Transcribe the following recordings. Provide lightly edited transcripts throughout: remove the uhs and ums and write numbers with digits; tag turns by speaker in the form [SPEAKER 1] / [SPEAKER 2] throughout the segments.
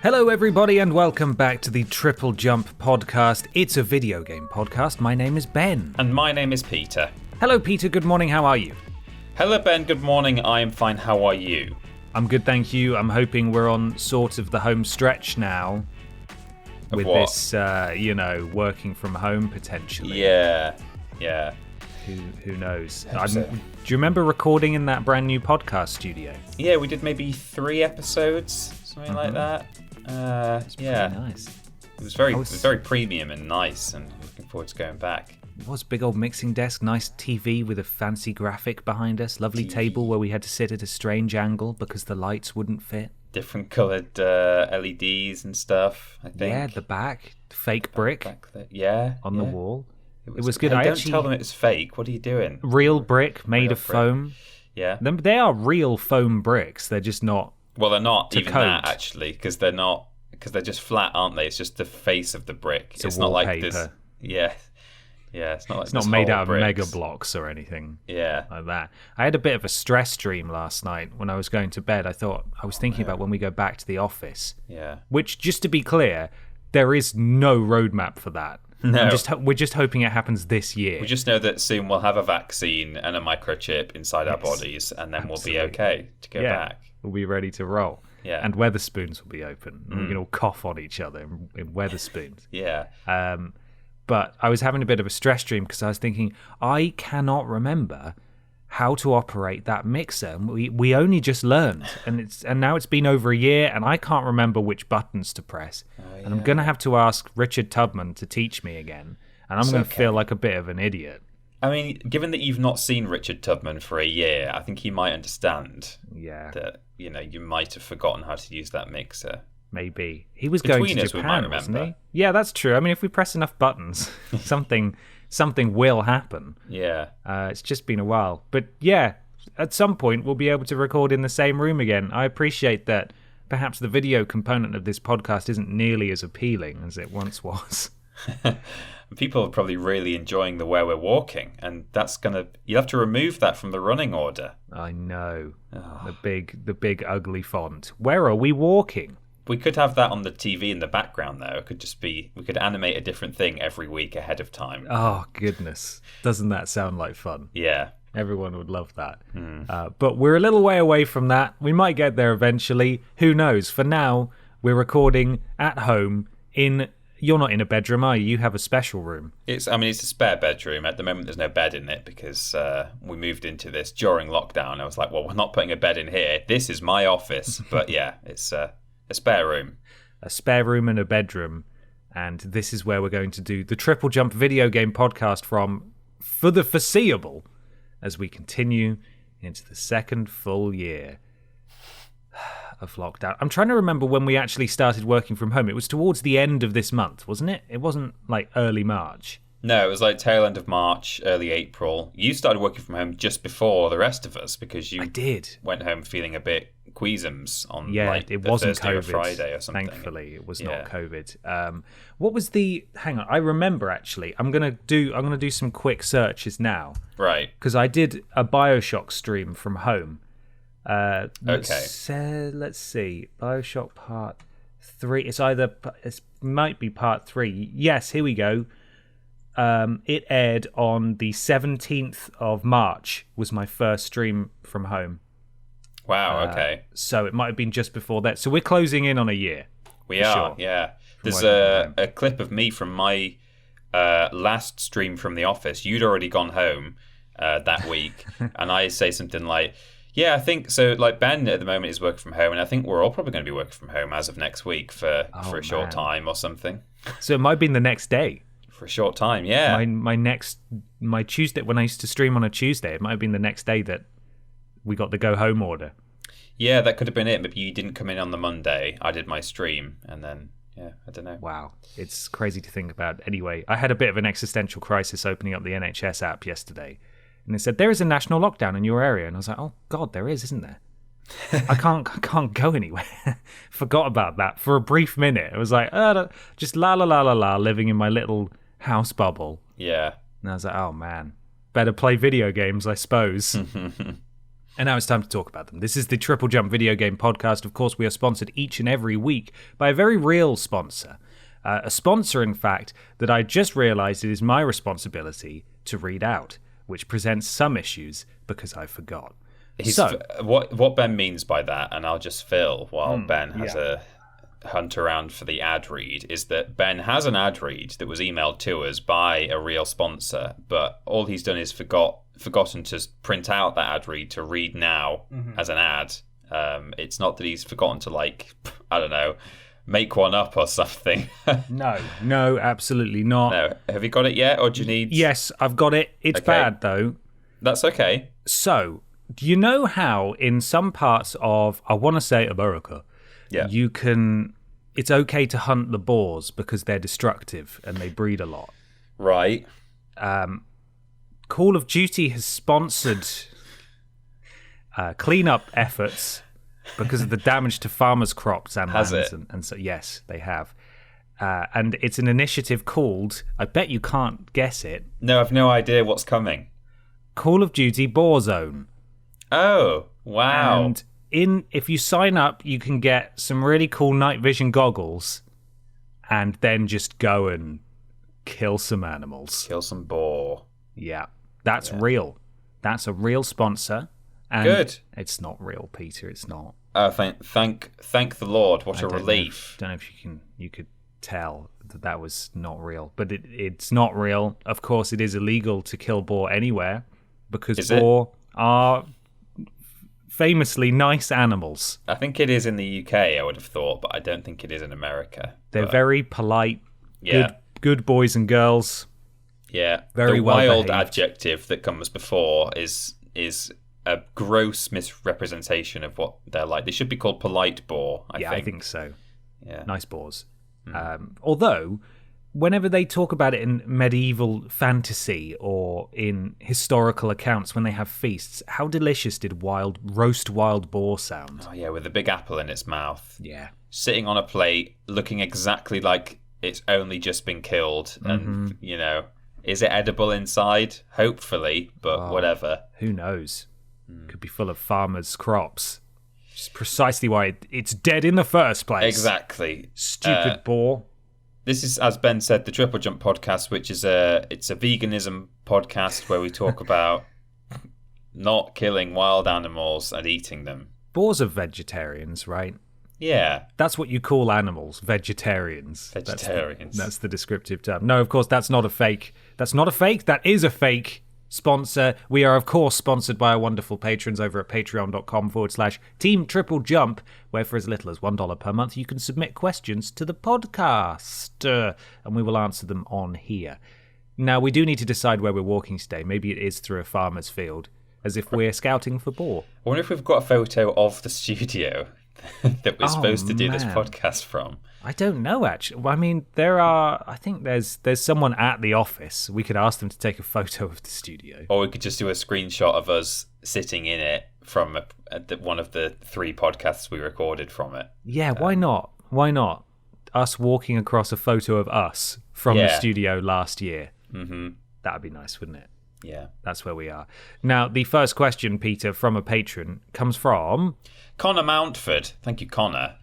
[SPEAKER 1] Hello everybody and welcome back to the TripleJump podcast. It's a video game podcast. My name is Ben.
[SPEAKER 2] And my name is Peter.
[SPEAKER 1] Hello Peter, good morning, how are you?
[SPEAKER 2] Hello Ben, good morning, I am fine, how are you?
[SPEAKER 1] I'm good, thank you. I'm hoping we're on sort of the home stretch now. With
[SPEAKER 2] what?
[SPEAKER 1] This, working from home potentially.
[SPEAKER 2] Yeah.
[SPEAKER 1] Who knows?
[SPEAKER 2] So.
[SPEAKER 1] Do you remember recording in that brand new podcast studio?
[SPEAKER 2] Yeah, we did maybe 3 episodes, something like that.
[SPEAKER 1] It's pretty nice.
[SPEAKER 2] It was very premium and nice, and looking forward to going back.
[SPEAKER 1] It was big old mixing desk, nice TV with a fancy graphic behind us, lovely table where we had to sit at a strange angle because the lights wouldn't fit.
[SPEAKER 2] Different coloured LEDs and stuff, I think.
[SPEAKER 1] Yeah, the back, fake brick on the wall. It was good.
[SPEAKER 2] Hey, don't tell them it's fake. What are you doing?
[SPEAKER 1] Real brick made of foam.
[SPEAKER 2] Yeah.
[SPEAKER 1] They are real foam bricks. They're just not.
[SPEAKER 2] Well, they're not even
[SPEAKER 1] coat.
[SPEAKER 2] that, actually, because they're just flat, aren't they? It's just the face of the brick.
[SPEAKER 1] It's
[SPEAKER 2] not
[SPEAKER 1] wallpaper.
[SPEAKER 2] like this. Yeah, it's not like
[SPEAKER 1] it's not made out of mega blocks or anything.
[SPEAKER 2] Yeah,
[SPEAKER 1] like that. I had a bit of a stress dream last night when I was going to bed. I was thinking about when we go back to the office.
[SPEAKER 2] Yeah.
[SPEAKER 1] Which, just to be clear, there is no roadmap for that.
[SPEAKER 2] No.
[SPEAKER 1] We're just hoping it happens this year.
[SPEAKER 2] We just know that soon we'll have a vaccine and a microchip inside our bodies, and then we'll be okay to go back.
[SPEAKER 1] We'll be ready to roll.
[SPEAKER 2] Yeah.
[SPEAKER 1] And Weatherspoons will be open. And we can all cough on each other in Weatherspoons.
[SPEAKER 2] Yeah.
[SPEAKER 1] But I was having a bit of a stress dream because I was thinking, I cannot remember how to operate that mixer. We only just learned, and now it's been over a year, and I can't remember which buttons to press. And I'm going to have to ask Richard Tubman to teach me again, and I'm going to feel like a bit of an idiot.
[SPEAKER 2] I mean, given that you've not seen Richard Tubman for a year, I think he might understand that, you might have forgotten how to use that mixer.
[SPEAKER 1] Maybe. He was going to Japan, wasn't he? Yeah, that's true. I mean, if we press enough buttons, something will happen.
[SPEAKER 2] Yeah.
[SPEAKER 1] It's just been a while. But yeah, at some point we'll be able to record in the same room again. I appreciate that perhaps the video component of this podcast isn't nearly as appealing as it once was.
[SPEAKER 2] People are probably really enjoying the where we're walking, and you'll have to remove that from the running order.
[SPEAKER 1] I know. Oh. The big ugly font. Where are we walking?
[SPEAKER 2] We could have that on the TV in the background, though. It could just be, we could animate a different thing every week ahead of time.
[SPEAKER 1] Oh, goodness. Doesn't that sound like fun?
[SPEAKER 2] Yeah.
[SPEAKER 1] Everyone would love that. But we're a little way away from that. We might get there eventually. Who knows? For now, we're recording at home in... You're not in a bedroom, are you? You have a special room.
[SPEAKER 2] It's a spare bedroom. At the moment, there's no bed in it because we moved into this during lockdown. I was like, well, we're not putting a bed in here. This is my office. But yeah, it's a spare room.
[SPEAKER 1] A spare room and a bedroom. And this is where we're going to do the TripleJump video game podcast for the foreseeable as we continue into the second full year of lockdown. I'm trying to remember when we actually started working from home. It was towards the end of this month, wasn't it? It wasn't like early March.
[SPEAKER 2] No, it was like tail end of March, early April. You started working from home just before the rest of us because you went home feeling a bit queasums on
[SPEAKER 1] it wasn't
[SPEAKER 2] Thursday
[SPEAKER 1] COVID,
[SPEAKER 2] or Friday or something.
[SPEAKER 1] Thankfully, it was not COVID. What was the? Hang on, I remember actually. I'm gonna do some quick searches now.
[SPEAKER 2] Right.
[SPEAKER 1] Because I did a BioShock stream from home. Let's see. BioShock Part 3. It might be Part 3. Yes, here we go. It aired on the 17th of March was my first stream from home.
[SPEAKER 2] Wow, okay.
[SPEAKER 1] So it might have been just before that. So we're closing in on a year.
[SPEAKER 2] We are, yeah. There's a clip of me from my last stream from the office. You'd already gone home that week. And I say something like, yeah, I think so. Like Ben at the moment is working from home, and I think we're all probably going to be working from home as of next week for a short time or something.
[SPEAKER 1] So it might have been the next day.
[SPEAKER 2] For a short time, yeah.
[SPEAKER 1] My Tuesday, when I used to stream on a Tuesday, it might have been the next day that we got the go home order.
[SPEAKER 2] Yeah, that could have been it. Maybe you didn't come in on the Monday. I did my stream, and then I don't know.
[SPEAKER 1] Wow, it's crazy to think about. Anyway, I had a bit of an existential crisis opening up the NHS app yesterday. And it said, there is a national lockdown in your area. And I was like, oh, God, there is, isn't there? I can't go anywhere. Forgot about that for a brief minute. I was like, just la la la la la, living in my little house bubble.
[SPEAKER 2] Yeah.
[SPEAKER 1] And I was like, oh, man. Better play video games, I suppose. And now it's time to talk about them. This is the Triple Jump video game podcast. Of course, we are sponsored each and every week by a very real sponsor. A sponsor, in fact, that I just realised it is my responsibility to read out, which presents some issues because I forgot.
[SPEAKER 2] What Ben means by that, and I'll just fill while Ben has a hunt around for the ad read, is that Ben has an ad read that was emailed to us by a real sponsor, but all he's done is forgotten to print out that ad read to read now as an ad. It's not that he's forgotten to, like, I don't know, make one up or something.
[SPEAKER 1] No, absolutely not.
[SPEAKER 2] No. Have you got it yet, or do you need...
[SPEAKER 1] Yes, I've got it. It's bad, though.
[SPEAKER 2] That's okay.
[SPEAKER 1] So, do you know how in some parts of, I want to say America, you can... It's okay to hunt the boars because they're destructive and they breed a lot.
[SPEAKER 2] Right.
[SPEAKER 1] Call of Duty has sponsored cleanup efforts because of the damage to farmers' crops and lands.
[SPEAKER 2] Has it?
[SPEAKER 1] And so, yes, they have. And it's an initiative called, I bet you can't guess it.
[SPEAKER 2] No, I've no idea what's coming.
[SPEAKER 1] Call of Duty Boar Zone.
[SPEAKER 2] Oh, wow.
[SPEAKER 1] And if you sign up, you can get some really cool night vision goggles and then just go and kill some animals.
[SPEAKER 2] Kill some boar.
[SPEAKER 1] Yeah, that's real. That's a real sponsor. And
[SPEAKER 2] good.
[SPEAKER 1] It's not real, Peter. It's not.
[SPEAKER 2] Thank the Lord. What a relief.
[SPEAKER 1] Don't know if you could tell that was not real, but it's not real. Of course, it is illegal to kill boar anywhere because boar are famously nice animals.
[SPEAKER 2] I think it is in the UK, I would have thought, but I don't think it is in America.
[SPEAKER 1] They're very polite, good boys and girls.
[SPEAKER 2] Yeah,
[SPEAKER 1] very
[SPEAKER 2] the
[SPEAKER 1] well
[SPEAKER 2] wild
[SPEAKER 1] behaved.
[SPEAKER 2] Adjective that comes before is a gross misrepresentation of what they're like. They should be called polite boar, I think.
[SPEAKER 1] I think so.
[SPEAKER 2] Yeah.
[SPEAKER 1] Nice boars. Although, whenever they talk about it in medieval fantasy or in historical accounts when they have feasts, how delicious did roast wild boar sound?
[SPEAKER 2] Oh, yeah, with a big apple in its mouth.
[SPEAKER 1] Yeah.
[SPEAKER 2] Sitting on a plate, looking exactly like it's only just been killed. And, you know, is it edible inside? Hopefully, but whatever.
[SPEAKER 1] Who knows? Could be full of farmers' crops. Which is precisely why it's dead in the first place.
[SPEAKER 2] Exactly.
[SPEAKER 1] Stupid boar.
[SPEAKER 2] This is, as Ben said, the Triple Jump podcast, which is it's a veganism podcast where we talk about not killing wild animals and eating them.
[SPEAKER 1] Boars are vegetarians, right?
[SPEAKER 2] Yeah.
[SPEAKER 1] That's what you call animals, vegetarians.
[SPEAKER 2] Vegetarians.
[SPEAKER 1] That's the descriptive term. No, of course, that's not a fake. That's not a fake. That is a fake sponsor. We are, of course, sponsored by our wonderful patrons over at patreon.com/Team Triple Jump, where for as little as $1 per month, you can submit questions to the podcast, and we will answer them on here. Now, we do need to decide where we're walking today. Maybe it is through a farmer's field, as if we're scouting for boar.
[SPEAKER 2] I wonder if we've got a photo of the studio that we're supposed to do this podcast from.
[SPEAKER 1] I don't know, actually. I mean, I think there's someone at the office. We could ask them to take a photo of the studio.
[SPEAKER 2] Or we could just do a screenshot of us sitting in it from one of the 3 podcasts we recorded from it.
[SPEAKER 1] Yeah, why not? Why not? Us walking across a photo of us from the studio last year. Mm-hmm. That would be nice, wouldn't it?
[SPEAKER 2] Yeah.
[SPEAKER 1] That's where we are. Now, the first question, Peter, from a patron, comes from...
[SPEAKER 2] Connor Mountford. Thank you, Connor.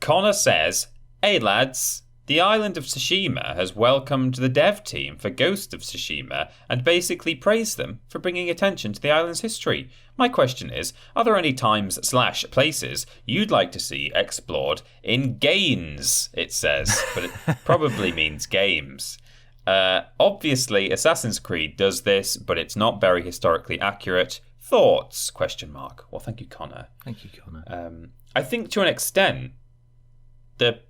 [SPEAKER 2] Connor says... Hey lads, the island of Tsushima has welcomed the dev team for Ghost of Tsushima and basically praised them for bringing attention to the island's history. My question is, are there any times/places you'd like to see explored in games, it says, but it probably means games. Obviously, Assassin's Creed does this, but it's not very historically accurate. Thoughts? ? Well, thank you, Connor.
[SPEAKER 1] Thank you, Connor.
[SPEAKER 2] I think to an extent, the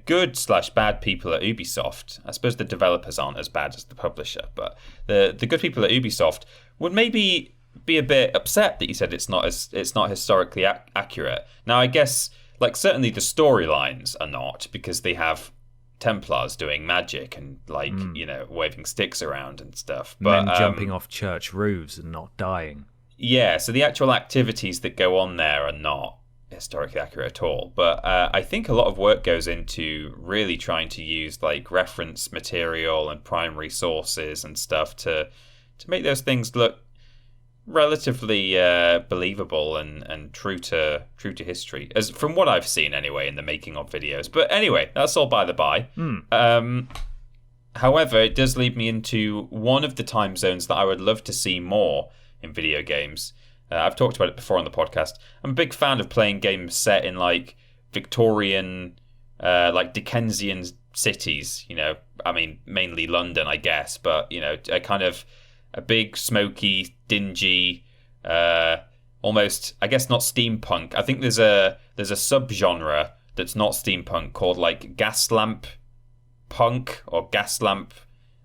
[SPEAKER 2] good/bad people at Ubisoft, I suppose the developers aren't as bad as the publisher, but the good people at Ubisoft would maybe be a bit upset that you said it's not historically accurate. Now, I guess, like, certainly the storylines are not, because they have Templars doing magic and, like, you know, waving sticks around and stuff. But
[SPEAKER 1] men jumping off church roofs and not dying.
[SPEAKER 2] Yeah, so the actual activities that go on there are not historically accurate at all, but I think a lot of work goes into really trying to use, like, reference material and primary sources and stuff to make those things look relatively believable and true to history, as from what I've seen anyway in the making of videos. But anyway, that's all by the by. However, it does lead me into one of the time zones that I would love to see more in video games. I've talked about it before on the podcast. I'm a big fan of playing games set in like Victorian, like Dickensian cities. You know, I mean, mainly London, I guess, but you know, a kind of a big, smoky, dingy, almost, I guess, not steampunk. I think there's a subgenre that's not steampunk called like gas lamp punk or gas lamp.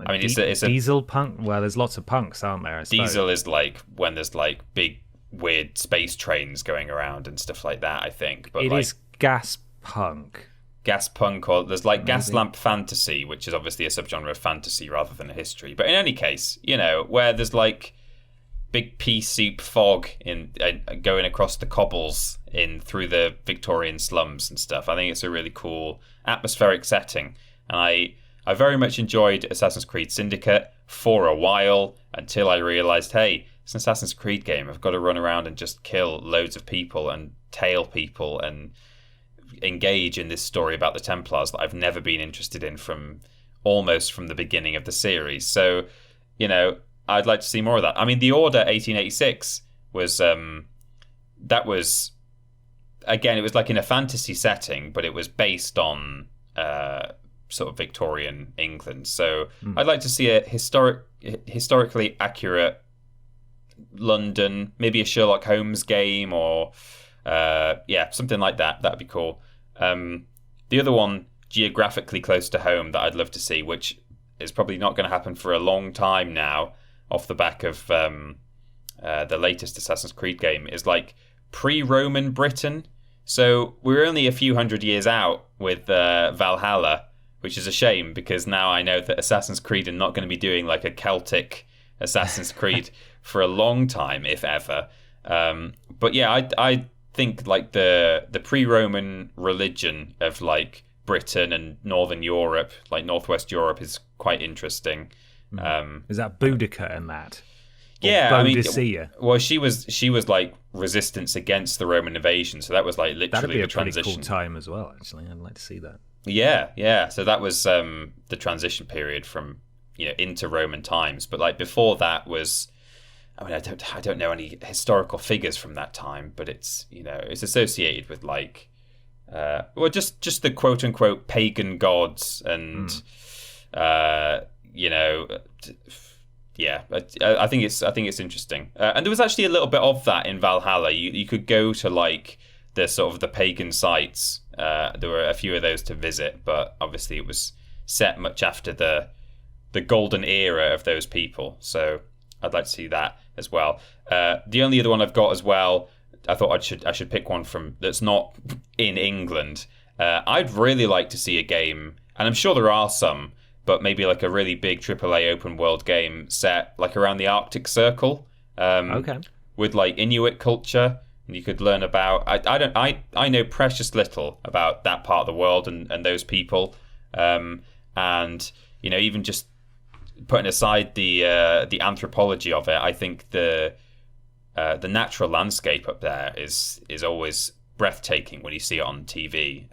[SPEAKER 1] I mean, it's a diesel punk. Well, there's lots of punks, aren't there?
[SPEAKER 2] Diesel is like when there's like big, weird space trains going around and stuff like that, I think. But
[SPEAKER 1] it is gas punk.
[SPEAKER 2] Gas punk, or there's like gas lamp fantasy, which is obviously a subgenre of fantasy rather than a history. But in any case, you know, where there's like big pea soup fog in going across the cobbles in through the Victorian slums and stuff. I think it's a really cool atmospheric setting, and I very much enjoyed Assassin's Creed Syndicate for a while until I realised, hey, it's an Assassin's Creed game. I've got to run around and just kill loads of people and tail people and engage in this story about the Templars that I've never been interested in from the beginning of the series. So, you know, I'd like to see more of that. I mean, The Order 1886 was that was, again, it was like in a fantasy setting, but it was based on sort of Victorian England. So I'd like to see a historically accurate London, maybe a Sherlock Holmes game, or something like that. That'd be cool. The other one, geographically close to home, that I'd love to see, which is probably not going to happen for a long time now, off the back of the latest Assassin's Creed game, is like pre-Roman Britain. So we're only a few hundred years out with Valhalla, which is a shame, because now I know that Assassin's Creed are not going to be doing like a Celtic Assassin's Creed for a long time, if ever. But yeah, I think like the pre-Roman religion of like Britain and Northern Europe, like Northwest Europe, is quite interesting.
[SPEAKER 1] Is that Boudica and that?
[SPEAKER 2] Yeah, I mean, well, she was like resistance against the Roman invasion, so that was like literally
[SPEAKER 1] that'd be
[SPEAKER 2] the
[SPEAKER 1] a
[SPEAKER 2] transition.
[SPEAKER 1] Pretty cool time as well. Actually, I'd like to see that.
[SPEAKER 2] Yeah. So that was the transition period from, you know, into Roman times. But like before that was, I mean, I don't know any historical figures from that time, but it's, you know, it's associated with like, just the quote unquote pagan gods and, you know. Yeah, I think it's interesting, and there was actually a little bit of that in Valhalla. You could go to like the sort of the pagan sites. There were a few of those to visit, but obviously it was set much after the golden era of those people. So I'd like to see that as well. The only other one I've got as well, I thought I should pick one from that's not in England. I'd really like to see a game, and I'm sure there are some, but maybe like a really big AAA open world game set like around the Arctic Circle, with like Inuit culture, and you could learn about. I know precious little about that part of the world and those people, and you know, even just putting aside the anthropology of it, I think the natural landscape up there is always breathtaking when you see it on TV,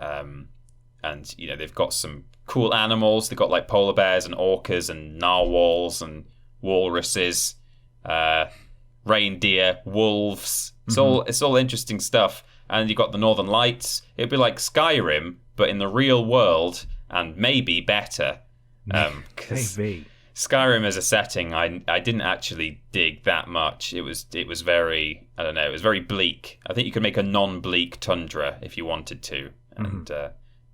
[SPEAKER 2] and you know, they've got some cool animals. They've got like polar bears and orcas and narwhals and walruses, reindeer, wolves. It's all interesting stuff. And you've got the Northern Lights. It'd be like Skyrim, but in the real world, and maybe better.
[SPEAKER 1] Maybe.
[SPEAKER 2] Skyrim as a setting, I didn't actually dig that much. It was very, I don't know, it was very bleak. I think you could make a non-bleak tundra if you wanted to, and.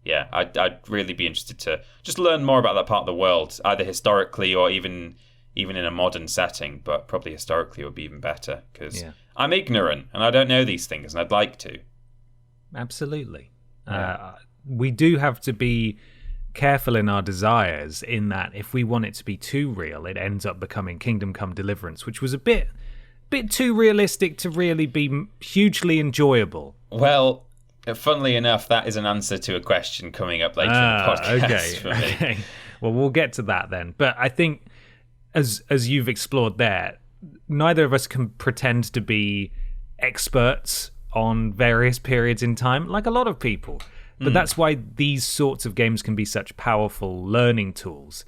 [SPEAKER 2] Yeah, I'd really be interested to just learn more about that part of the world, either historically or even in a modern setting, but probably historically would be even better, because I'm ignorant and I don't know these things, and I'd like to.
[SPEAKER 1] Absolutely. Yeah. We do have to be careful in our desires, in that if we want it to be too real, it ends up becoming Kingdom Come Deliverance, which was a bit too realistic to really be hugely enjoyable.
[SPEAKER 2] Well, funnily enough, that is an answer to a question coming up later in the podcast for me.
[SPEAKER 1] Okay. Well, we'll get to that then. But I think, as you've explored there, neither of us can pretend to be experts on various periods in time, like a lot of people. But that's why these sorts of games can be such powerful learning tools.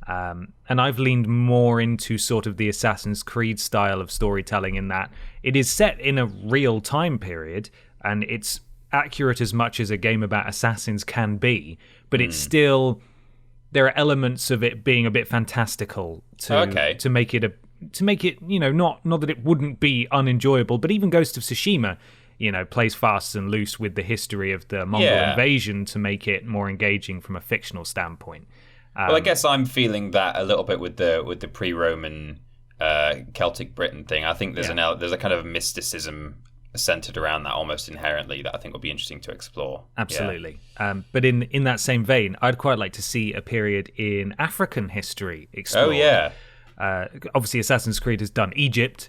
[SPEAKER 1] And I've leaned more into sort of the Assassin's Creed style of storytelling in that it is set in a real time period, and it's accurate as much as a game about assassins can be, but it's still, there are elements of it being a bit fantastical to make it not that it wouldn't be unenjoyable, but even Ghost of Tsushima, plays fast and loose with the history of the Mongol invasion to make it more engaging from a fictional standpoint.
[SPEAKER 2] Well, I guess I'm feeling that a little bit with the pre-Roman Celtic Britain thing. I think there's a kind of mysticism centered around that almost inherently that I think will be interesting to explore.
[SPEAKER 1] Absolutely. But in that same vein, I'd quite like to see a period in African history explored.
[SPEAKER 2] Oh, yeah.
[SPEAKER 1] Obviously, Assassin's Creed has done Egypt,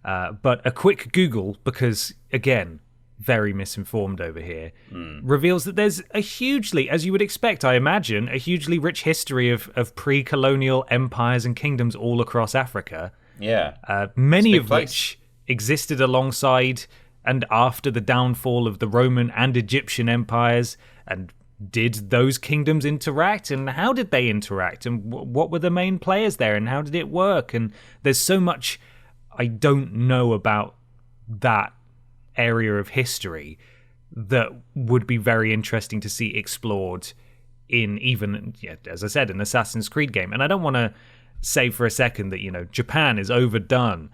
[SPEAKER 1] but a quick Google, because, again, very misinformed over here, reveals that there's a hugely, as you would expect, I imagine, a hugely rich history of pre-colonial empires and kingdoms all across Africa.
[SPEAKER 2] Yeah.
[SPEAKER 1] Many of which existed alongside and after the downfall of the Roman and Egyptian empires. And did those kingdoms interact? And how did they interact? And what were the main players there? And how did it work? And there's so much I don't know about that area of history that would be very interesting to see explored in even, as I said, an Assassin's Creed game. And I don't want to say for a second that, Japan is overdone,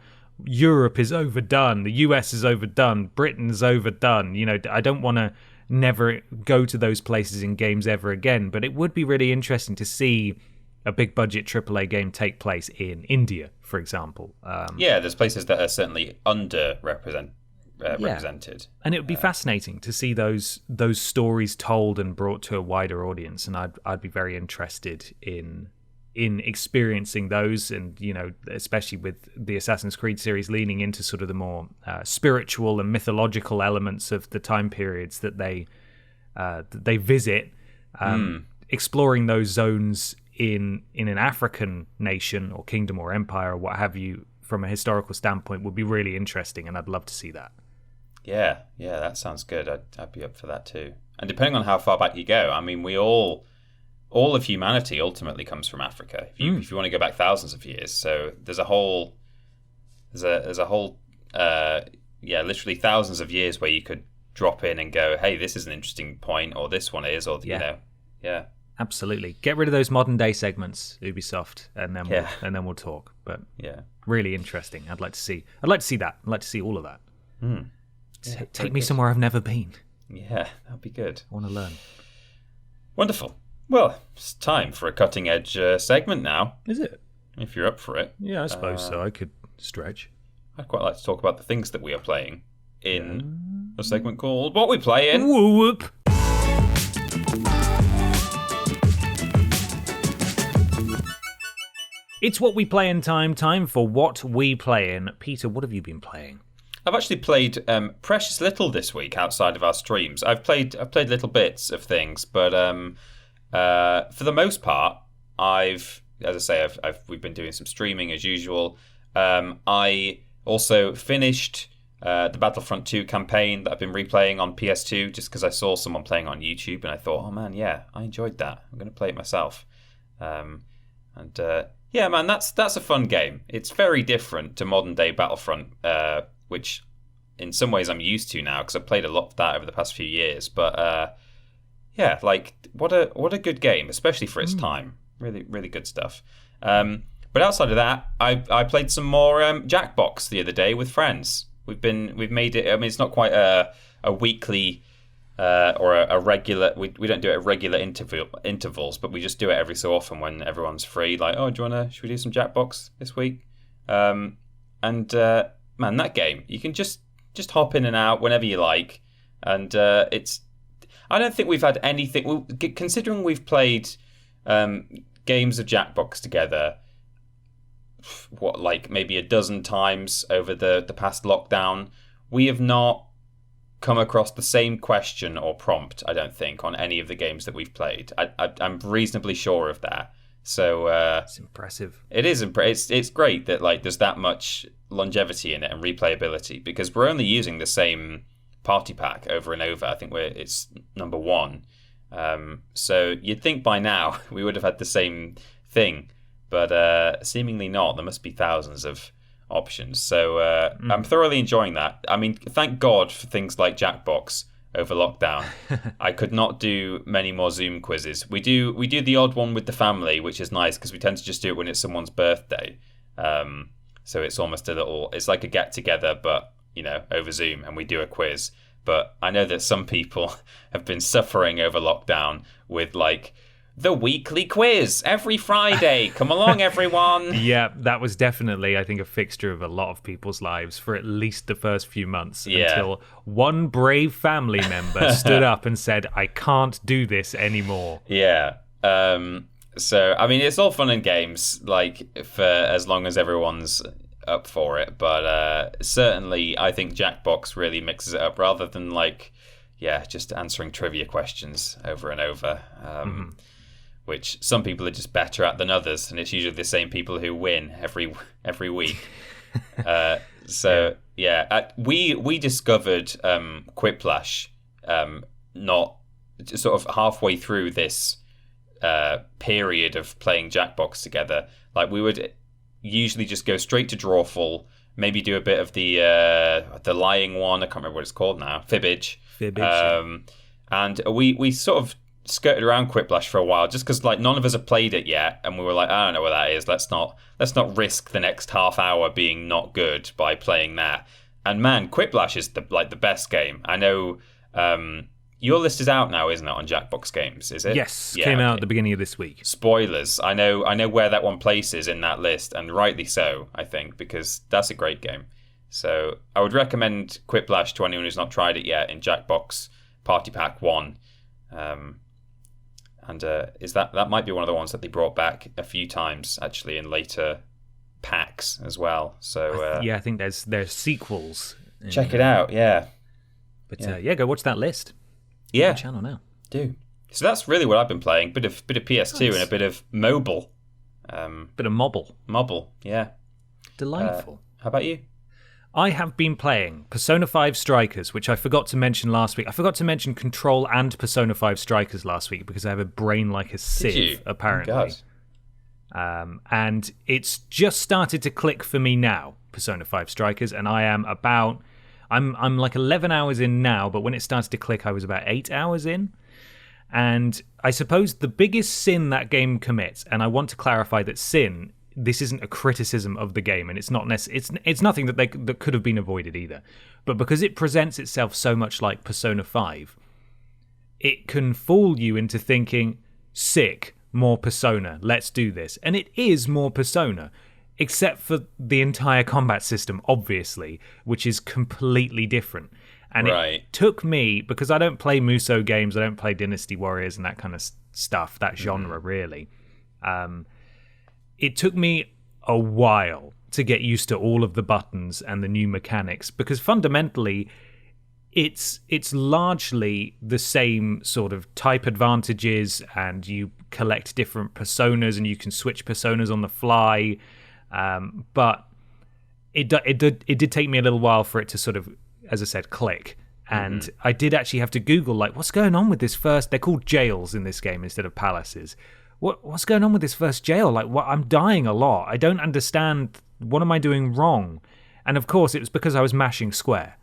[SPEAKER 1] Europe is overdone, the US is overdone, Britain is overdone. I don't want to never go to those places in games ever again, but it would be really interesting to see a big budget AAA game take place in India, for example.
[SPEAKER 2] There's places that are certainly underrepresented. Represented,
[SPEAKER 1] and it would be fascinating to see those stories told and brought to a wider audience. And I'd be very interested in experiencing those, and especially with the Assassin's Creed series leaning into sort of the more spiritual and mythological elements of the time periods that they visit, exploring those zones in an African nation or kingdom or empire or what have you from a historical standpoint would be really interesting, and I'd love to see that.
[SPEAKER 2] Yeah, that sounds good. I'd be up for that too. And depending on how far back you go, I mean, we all of humanity ultimately comes from Africa. If you want to go back thousands of years, so there's a whole, literally thousands of years where you could drop in and go, hey, this is an interesting point, or this one is, or
[SPEAKER 1] Absolutely. Get rid of those modern day segments, Ubisoft, and then we'll talk. But really interesting. I'd like to see that. I'd like to see all of that. Take me somewhere I've never been.
[SPEAKER 2] Yeah, that'd be good.
[SPEAKER 1] I want to learn.
[SPEAKER 2] Wonderful. Well, it's time for a cutting edge segment now.
[SPEAKER 1] Is it?
[SPEAKER 2] If you're up for it.
[SPEAKER 1] Yeah, I suppose so. I could stretch.
[SPEAKER 2] I'd quite like to talk about the things that we are playing in a segment called What We Playin.
[SPEAKER 1] Whoop. It's What We Play in time for What We Play in. Peter, what have you been playing?
[SPEAKER 2] I've actually played precious little this week outside of our streams. I've played little bits of things, but for the most part, we've been doing some streaming as usual. I also finished the Battlefront 2 campaign that I've been replaying on PS2 just because I saw someone playing on YouTube and I thought, oh man, yeah, I enjoyed that. I'm going to play it myself. Yeah, man, that's a fun game. It's very different to modern day Battlefront, which in some ways I'm used to now because I've played a lot of that over the past few years. But what a good game, especially for its time. Really, really good stuff. But outside of that, I played some more Jackbox the other day with friends. We've made it. I mean, it's not quite a weekly or a regular. We don't do it at regular intervals, but we just do it every so often when everyone's free. Like, oh, should we do some Jackbox this week? Man, that game, you can just hop in and out whenever you like, and it's. I don't think we've had anything. Considering we've played games of Jackbox together, maybe a dozen times over the past lockdown, we have not come across the same question or prompt, I don't think, on any of the games that we've played. I'm reasonably sure of that. So
[SPEAKER 1] it's impressive.
[SPEAKER 2] It is it's great that like there's that much longevity in it and replayability, because we're only using the same party pack over and over. I think it's number 1. So you'd think by now we would have had the same thing, but seemingly not. There must be thousands of options. So I'm thoroughly enjoying that. I mean, thank God for things like Jackbox over lockdown. I could not do many more Zoom quizzes. We do the odd one with the family, which is nice because we tend to just do it when it's someone's birthday. So it's almost it's like a get together, but over Zoom, and we do a quiz. But I know that some people have been suffering over lockdown with like the weekly quiz every Friday. Come along, everyone.
[SPEAKER 1] Yeah, that was definitely, I think, a fixture of a lot of people's lives for at least the first few months, until one brave family member stood up and said, I can't do this anymore.
[SPEAKER 2] Yeah. So, I mean, it's all fun and games, like, for as long as everyone's up for it. But certainly, I think Jackbox really mixes it up rather than, like, just answering trivia questions over and over. Which some people are just better at than others, and it's usually the same people who win every week. We discovered Quiplash not sort of halfway through this period of playing Jackbox together. Like, we would usually just go straight to Drawful, maybe do a bit of the lying one. I can't remember what it's called now. Fibbage. And we sort of skirted around Quiplash for a while, just because like none of us have played it yet, and we were like, I don't know what that is. Let's not risk the next half hour being not good by playing that. And man, Quiplash is the best game. I know your list is out now, isn't it, on Jackbox Games? Is it?
[SPEAKER 1] Yes, came out at the beginning of this week.
[SPEAKER 2] Spoilers. I know where that one places in that list, and rightly so, I think, because that's a great game. So I would recommend Quiplash to anyone who's not tried it yet in Jackbox Party Pack 1. And is that might be one of the ones that they brought back a few times actually in later packs as well. So
[SPEAKER 1] I think there's sequels.
[SPEAKER 2] Check it out, yeah.
[SPEAKER 1] But go watch that list.
[SPEAKER 2] Yeah,
[SPEAKER 1] on the channel now.
[SPEAKER 2] Do. So that's really what I've been playing. Bit of PS2 and a bit of mobile.
[SPEAKER 1] Bit of mobile.
[SPEAKER 2] Mobile, yeah.
[SPEAKER 1] Delightful.
[SPEAKER 2] How about you?
[SPEAKER 1] I have been playing Persona 5 Strikers, which I forgot to mention last week. I forgot to mention Control and Persona 5 Strikers last week because I have a brain like a sieve, apparently.
[SPEAKER 2] Oh, God.
[SPEAKER 1] And it's just started to click for me now, Persona 5 Strikers, and I am I'm like 11 hours in now, but when it started to click, I was about 8 hours in. And I suppose the biggest sin that game commits, and I want to clarify that this isn't a criticism of the game, and it's not it's nothing that could have been avoided either. But because it presents itself so much like Persona 5, it can fool you into thinking, sick, more Persona, let's do this. And it is more Persona, except for the entire combat system, obviously, which is completely different. And It took me, because I don't play Musou games, I don't play Dynasty Warriors and that kind of stuff, that genre really. It took me a while to get used to all of the buttons and the new mechanics, because fundamentally it's largely the same sort of type advantages, and you collect different personas and you can switch personas on the fly. But it did take me a little while for it to sort of, as I said, click. And I did actually have to Google, like, what's going on with this first... They're called jails in this game instead of palaces. What's going on with this first jail? Like, I'm dying a lot. I don't understand. What am I doing wrong? And of course, it was because I was mashing square.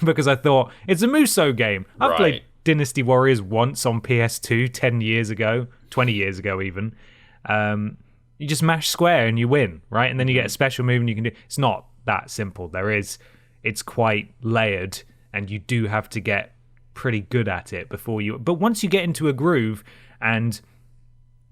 [SPEAKER 1] Because I thought, it's a Musou game. I've played Dynasty Warriors once on PS2 10 years ago, 20 years ago even. You just mash square and you win, right? And then you get a special move and you can do... It's not that simple. It's quite layered, and you do have to get pretty good at it before you... But once you get into a groove and...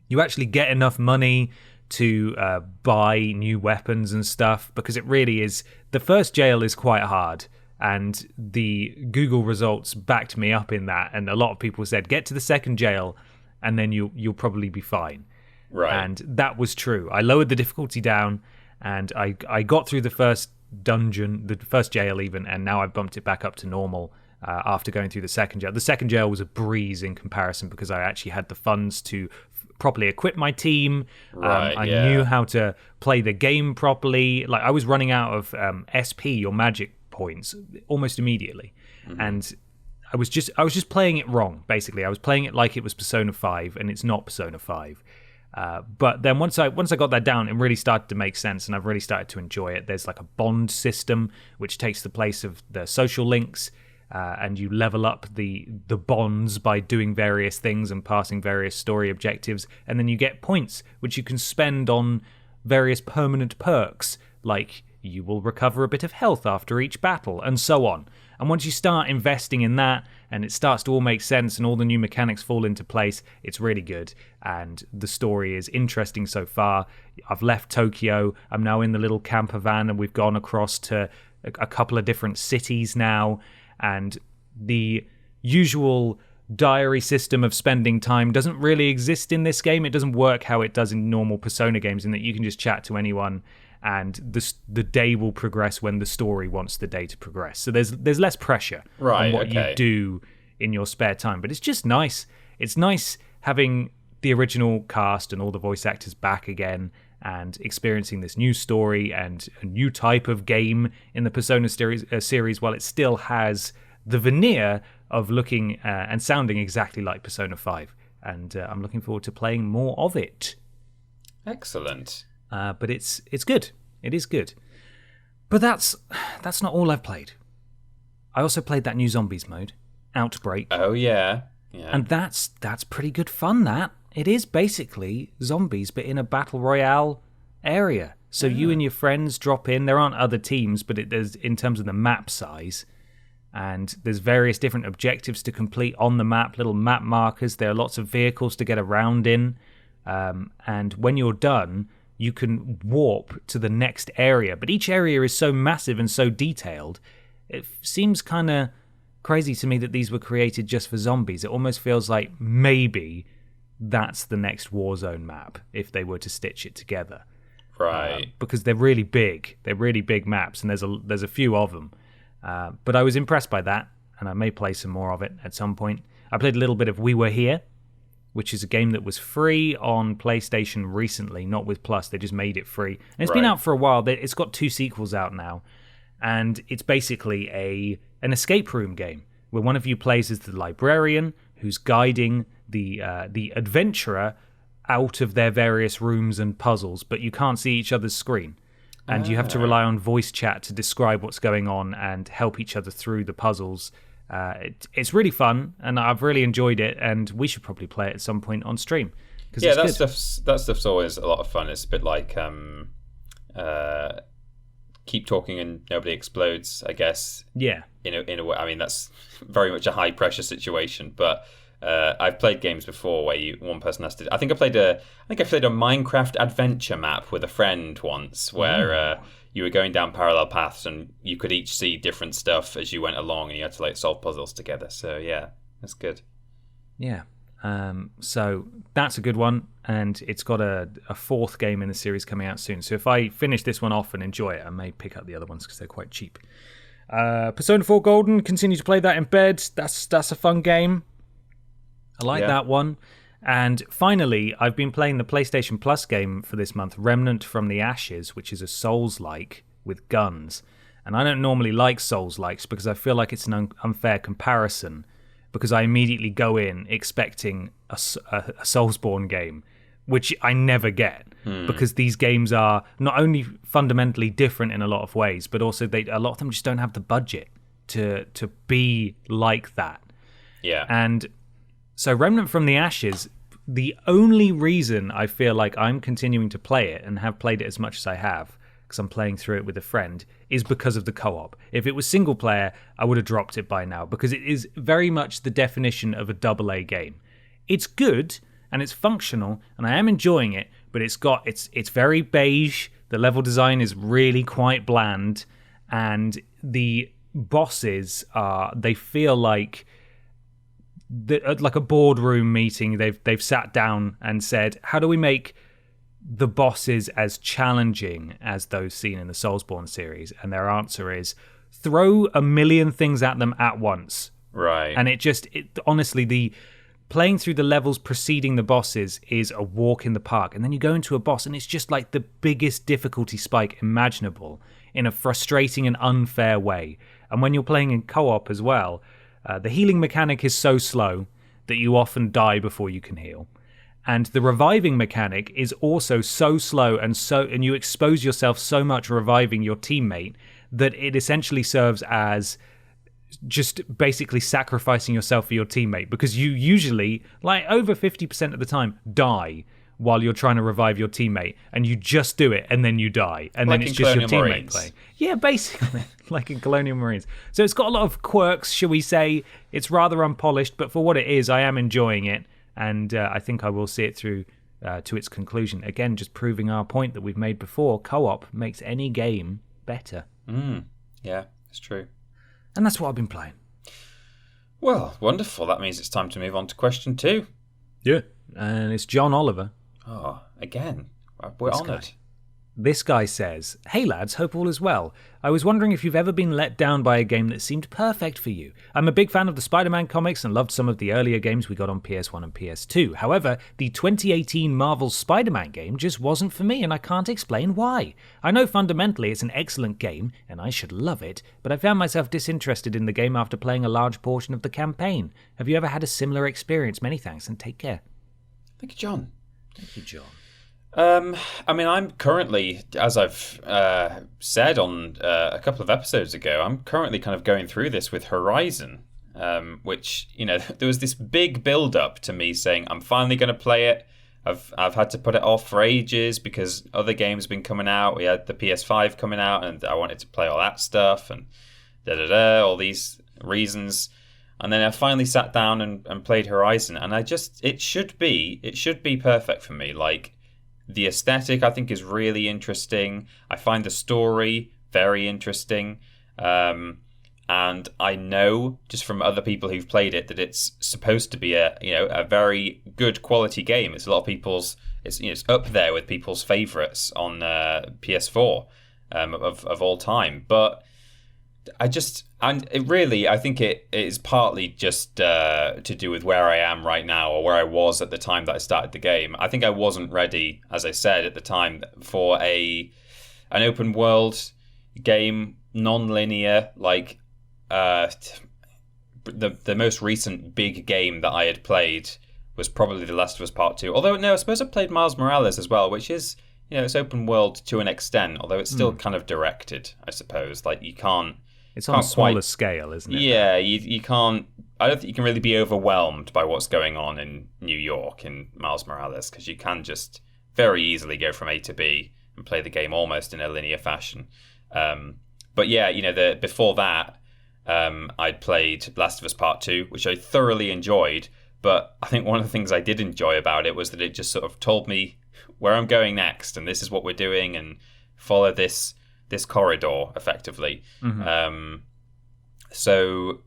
[SPEAKER 1] you actually get enough money to buy new weapons and stuff, because it really is... The first jail is quite hard, and the Google results backed me up in that, and a lot of people said, get to the second jail, and then you'll probably be fine.
[SPEAKER 2] Right.
[SPEAKER 1] And that was true. I lowered the difficulty down, and I got through the first dungeon, the first jail even, and now I've bumped it back up to normal after going through the second jail. The second jail was a breeze in comparison, because I actually had the funds to properly equip my team.
[SPEAKER 2] Right,
[SPEAKER 1] I knew how to play the game properly. Like, I was running out of SP or magic points almost immediately, and I was just playing it wrong. Basically, I was playing it like it was Persona 5, and it's not Persona 5. But then once I got that down, it really started to make sense, and I've really started to enjoy it. There's like a bond system which takes the place of the social links, and you level up the bonds by doing various things and passing various story objectives, and then you get points which you can spend on various permanent perks, like you will recover a bit of health after each battle, and so on. And once you start investing in that, and it starts to all make sense, and all the new mechanics fall into place, it's really good. And the story is interesting so far. I've left Tokyo. I'm now in the little camper van, and we've gone across to a couple of different cities now. And the usual diary system of spending time doesn't really exist in this game. It doesn't work how it does in normal Persona games, in that you can just chat to anyone, and the day will progress when the story wants the day to progress. So there's less pressure on what you do in your spare time. But it's just nice. It's nice having the original cast and all the voice actors back again, and experiencing this new story and a new type of game in the Persona series, while it still has the veneer of looking and sounding exactly like Persona 5. And I'm looking forward to playing more of it.
[SPEAKER 2] Excellent.
[SPEAKER 1] But it's good. It is good. But that's not all I've played. I also played that new zombies mode, Outbreak.
[SPEAKER 2] Oh yeah.
[SPEAKER 1] And that's pretty good fun. That it is basically zombies, but in a battle royale area. So you and your friends drop in. There aren't other teams, but there's in terms of the map size. And there's various different objectives to complete on the map, little map markers. There are lots of vehicles to get around in. And when you're done, you can warp to the next area. But each area is so massive and so detailed, it seems kind of crazy to me that these were created just for zombies. It almost feels like maybe that's the next Warzone map, if they were to stitch it together.
[SPEAKER 2] Right.
[SPEAKER 1] Because they're really big. They're really big maps, and there's a few of them. But I was impressed by that, and I may play some more of it at some point. I played a little bit of We Were Here, which is a game that was free on PlayStation recently, not with Plus. They just made it free. And it's been out for a while. It's got 2 sequels out now. And it's basically an escape room game where one of you plays as the librarian who's guiding the adventurer out of their various rooms and puzzles, but you can't see each other's screen. And you have to rely on voice chat to describe what's going on and help each other through the puzzles. It's really fun, and I've really enjoyed it, and we should probably play it at some point on stream.
[SPEAKER 2] Yeah, that stuff's always a lot of fun. It's a bit like keep talking and nobody explodes, I guess.
[SPEAKER 1] Yeah.
[SPEAKER 2] In a way, I mean, that's very much a high pressure situation, but I've played games before where one person has to. I think I played a Minecraft adventure map with a friend once, where you were going down parallel paths and you could each see different stuff as you went along, and you had to solve puzzles together. So yeah, that's good.
[SPEAKER 1] Yeah. So that's a good one, and it's got a 4th game in the series coming out soon. So if I finish this one off and enjoy it, I may pick up the other ones because they're quite cheap. Persona 4 Golden, continue to play that in bed. That's a fun game. I like that one. And finally, I've been playing the PlayStation Plus game for this month, Remnant from the Ashes, which is a Souls-like with guns. And I don't normally like Souls-likes because I feel like it's an unfair comparison, because I immediately go in expecting a Soulsborne game, which I never get, because these games are not only fundamentally different in a lot of ways, but also a lot of them just don't have the budget to be like that.
[SPEAKER 2] Yeah.
[SPEAKER 1] And so Remnant from the Ashes, the only reason I feel like I'm continuing to play it and have played it as much as I have, because I'm playing through it with a friend, is because of the co-op. If it was single player, I would have dropped it by now, because it is very much the definition of a AA game. It's good and it's functional and I am enjoying it, but it's very beige. The level design is really quite bland, and the bosses they feel like a boardroom meeting. They've sat down and said, how do we make the bosses as challenging as those seen in the Soulsborne series? And their answer is throw a million things at them at once.
[SPEAKER 2] Right.
[SPEAKER 1] And honestly, playing through the levels preceding the bosses is a walk in the park, and then you go into a boss and it's just like the biggest difficulty spike imaginable in a frustrating and unfair way. And when you're playing in co-op as well, the healing mechanic is so slow that you often die before you can heal. And the reviving mechanic is also so slow and you expose yourself so much reviving your teammate that it essentially serves as just basically sacrificing yourself for your teammate, because you usually, like over 50% of the time, die while you're trying to revive your teammate, and you just do it and then you die, and
[SPEAKER 2] like
[SPEAKER 1] then it's just your teammate
[SPEAKER 2] Marines.
[SPEAKER 1] playing. Yeah, basically, like in Colonial Marines. So it's got a lot of quirks, shall we say. It's rather unpolished, but for what it is, I am enjoying it, and I think I will see it through to its conclusion. Again, just proving our point that we've made before, co-op makes any game better.
[SPEAKER 2] Yeah, it's true.
[SPEAKER 1] And that's what I've been playing.
[SPEAKER 2] Well, wonderful. That means it's time to move on to question 2.
[SPEAKER 1] Yeah. And it's John Oliver.
[SPEAKER 2] Oh, again. We're honoured.
[SPEAKER 1] This guy says, "Hey lads, hope all is well. I was wondering if you've ever been let down by a game that seemed perfect for you. I'm a big fan of the Spider-Man comics and loved some of the earlier games we got on PS1 and PS2. However, the 2018 Marvel Spider-Man game just wasn't for me, and I can't explain why. I know fundamentally it's an excellent game, and I should love it, but I found myself disinterested in the game after playing a large portion of the campaign. Have you ever had a similar experience? Many thanks, and take care."
[SPEAKER 2] Thank you, John.
[SPEAKER 1] Thank you, John.
[SPEAKER 2] I mean, I'm currently, as I've said on a couple of episodes ago, I'm currently kind of going through this with Horizon, which, you know, there was this big build-up to me saying, I'm finally going to play it. I've had to put it off for ages because other games have been coming out. We had the PS5 coming out, and I wanted to play all that stuff, and all these reasons. And then I finally sat down and played Horizon, and it should be perfect for me. Like, the aesthetic, I think, is really interesting. I find the story very interesting. And I know, just from other people who've played it, that it's supposed to be a very good quality game. It's a lot of people's... It's up there with people's favourites on PS4 of all time. But I think it is partly just to do with where I am right now, or where I was at the time that I started the game. I think I wasn't ready, as I said at the time, for an open world game, non-linear, like the most recent big game that I had played was probably The Last of Us Part 2. Although, no, I suppose I played Miles Morales as well, which is, it's open world to an extent, although it's still kind of directed, I suppose. Like, you can't...
[SPEAKER 1] It's on a smaller scale, isn't it?
[SPEAKER 2] Yeah, you can't... I don't think you can really be overwhelmed by what's going on in New York in Miles Morales, because you can just very easily go from A to B and play the game almost in a linear fashion. But yeah, before that, I'd played Last of Us Part 2, which I thoroughly enjoyed. But I think one of the things I did enjoy about it was that it just sort of told me where I'm going next, and this is what we're doing, and follow this corridor effectively. Mm-hmm. So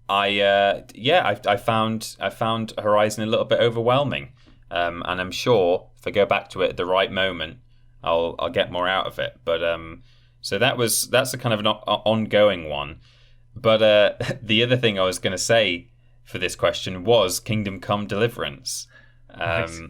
[SPEAKER 2] I found Horizon a little bit overwhelming, and I'm sure if I go back to it at the right moment, I'll get more out of it. But so that's a kind of an ongoing one. But the other thing I was going to say for this question was Kingdom Come Deliverance.
[SPEAKER 1] Nice.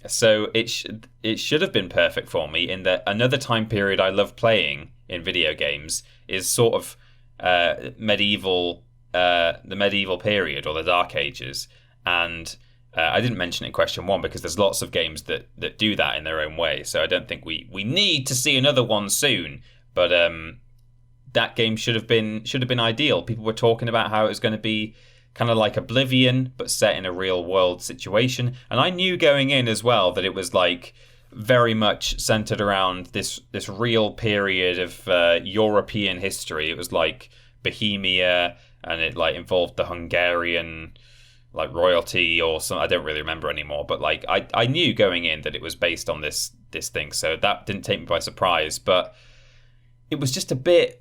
[SPEAKER 2] So it should have been perfect for me, in that another time period I love playing in video games is sort of the medieval period, or the Dark Ages. And I didn't mention it in question 1 because there's lots of games that do that in their own way. So I don't think we need to see another one soon. But that game should have been ideal. People were talking about how it was going to be kind of like Oblivion, but set in a real world situation. And I knew going in as well that it was like very much centered around this real period of European history. It was like Bohemia, and it like involved the Hungarian like royalty or something. I don't really remember anymore, but like I knew going in that it was based on this thing. So that didn't take me by surprise, but it was just a bit...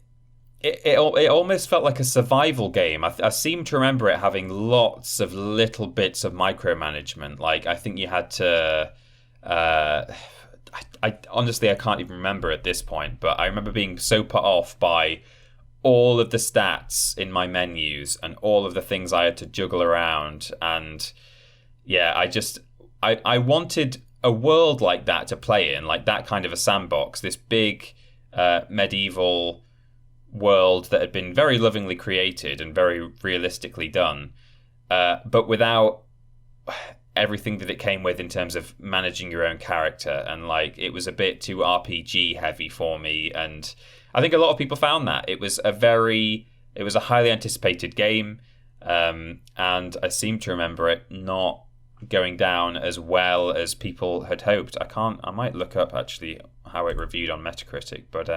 [SPEAKER 2] It almost felt like a survival game. I seem to remember it having lots of little bits of micromanagement. Like, I think you had to... I honestly, I can't even remember at this point, but I remember being so put off by all of the stats in my menus and all of the things I had to juggle around. And Yeah, I wanted a world like that to play in, like that kind of a sandbox, this big medieval world that had been very lovingly created and very realistically done, but without everything that it came with in terms of managing your own character. And like, it was a bit too RPG heavy for me, and I think a lot of people found that it was a highly anticipated game, and I seem to remember it not going down as well as people had hoped. I might look up actually how it reviewed on Metacritic, but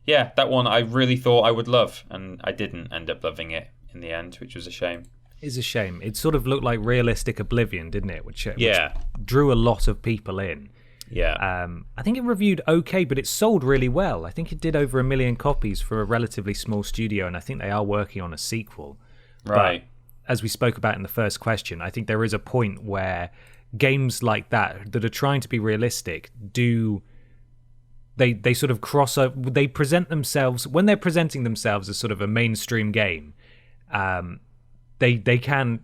[SPEAKER 2] yeah, that one I really thought I would love, and I didn't end up loving it in the end, which was a shame.
[SPEAKER 1] It's a shame. It sort of looked like realistic Oblivion, didn't it? Which
[SPEAKER 2] yeah,
[SPEAKER 1] drew a lot of people in.
[SPEAKER 2] Yeah.
[SPEAKER 1] I think it reviewed okay, but it sold really well. I think it did over 1 million copies for a relatively small studio, and I think they are working on a sequel.
[SPEAKER 2] Right.
[SPEAKER 1] But as we spoke about in the first question, I think there is a point where games like that are trying to be realistic they sort of cross over. They present themselves, when they're presenting themselves as sort of a mainstream game, they can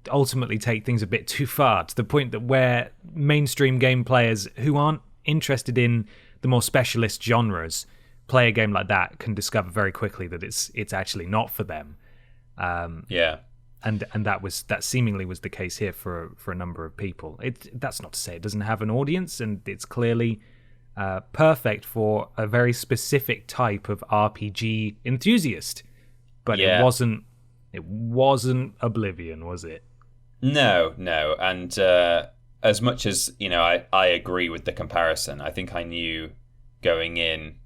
[SPEAKER 1] ultimately take things a bit too far, to the point that where mainstream game players who aren't interested in the more specialist genres play a game like that can discover very quickly that it's actually not for them.
[SPEAKER 2] Yeah.
[SPEAKER 1] And that seemingly was the case here for a number of people. That's not to say it doesn't have an audience, and it's clearly perfect for a very specific type of RPG enthusiast. But
[SPEAKER 2] yeah.
[SPEAKER 1] It wasn't Oblivion, was it?
[SPEAKER 2] No. And as much as, I agree with the comparison, I think I knew going in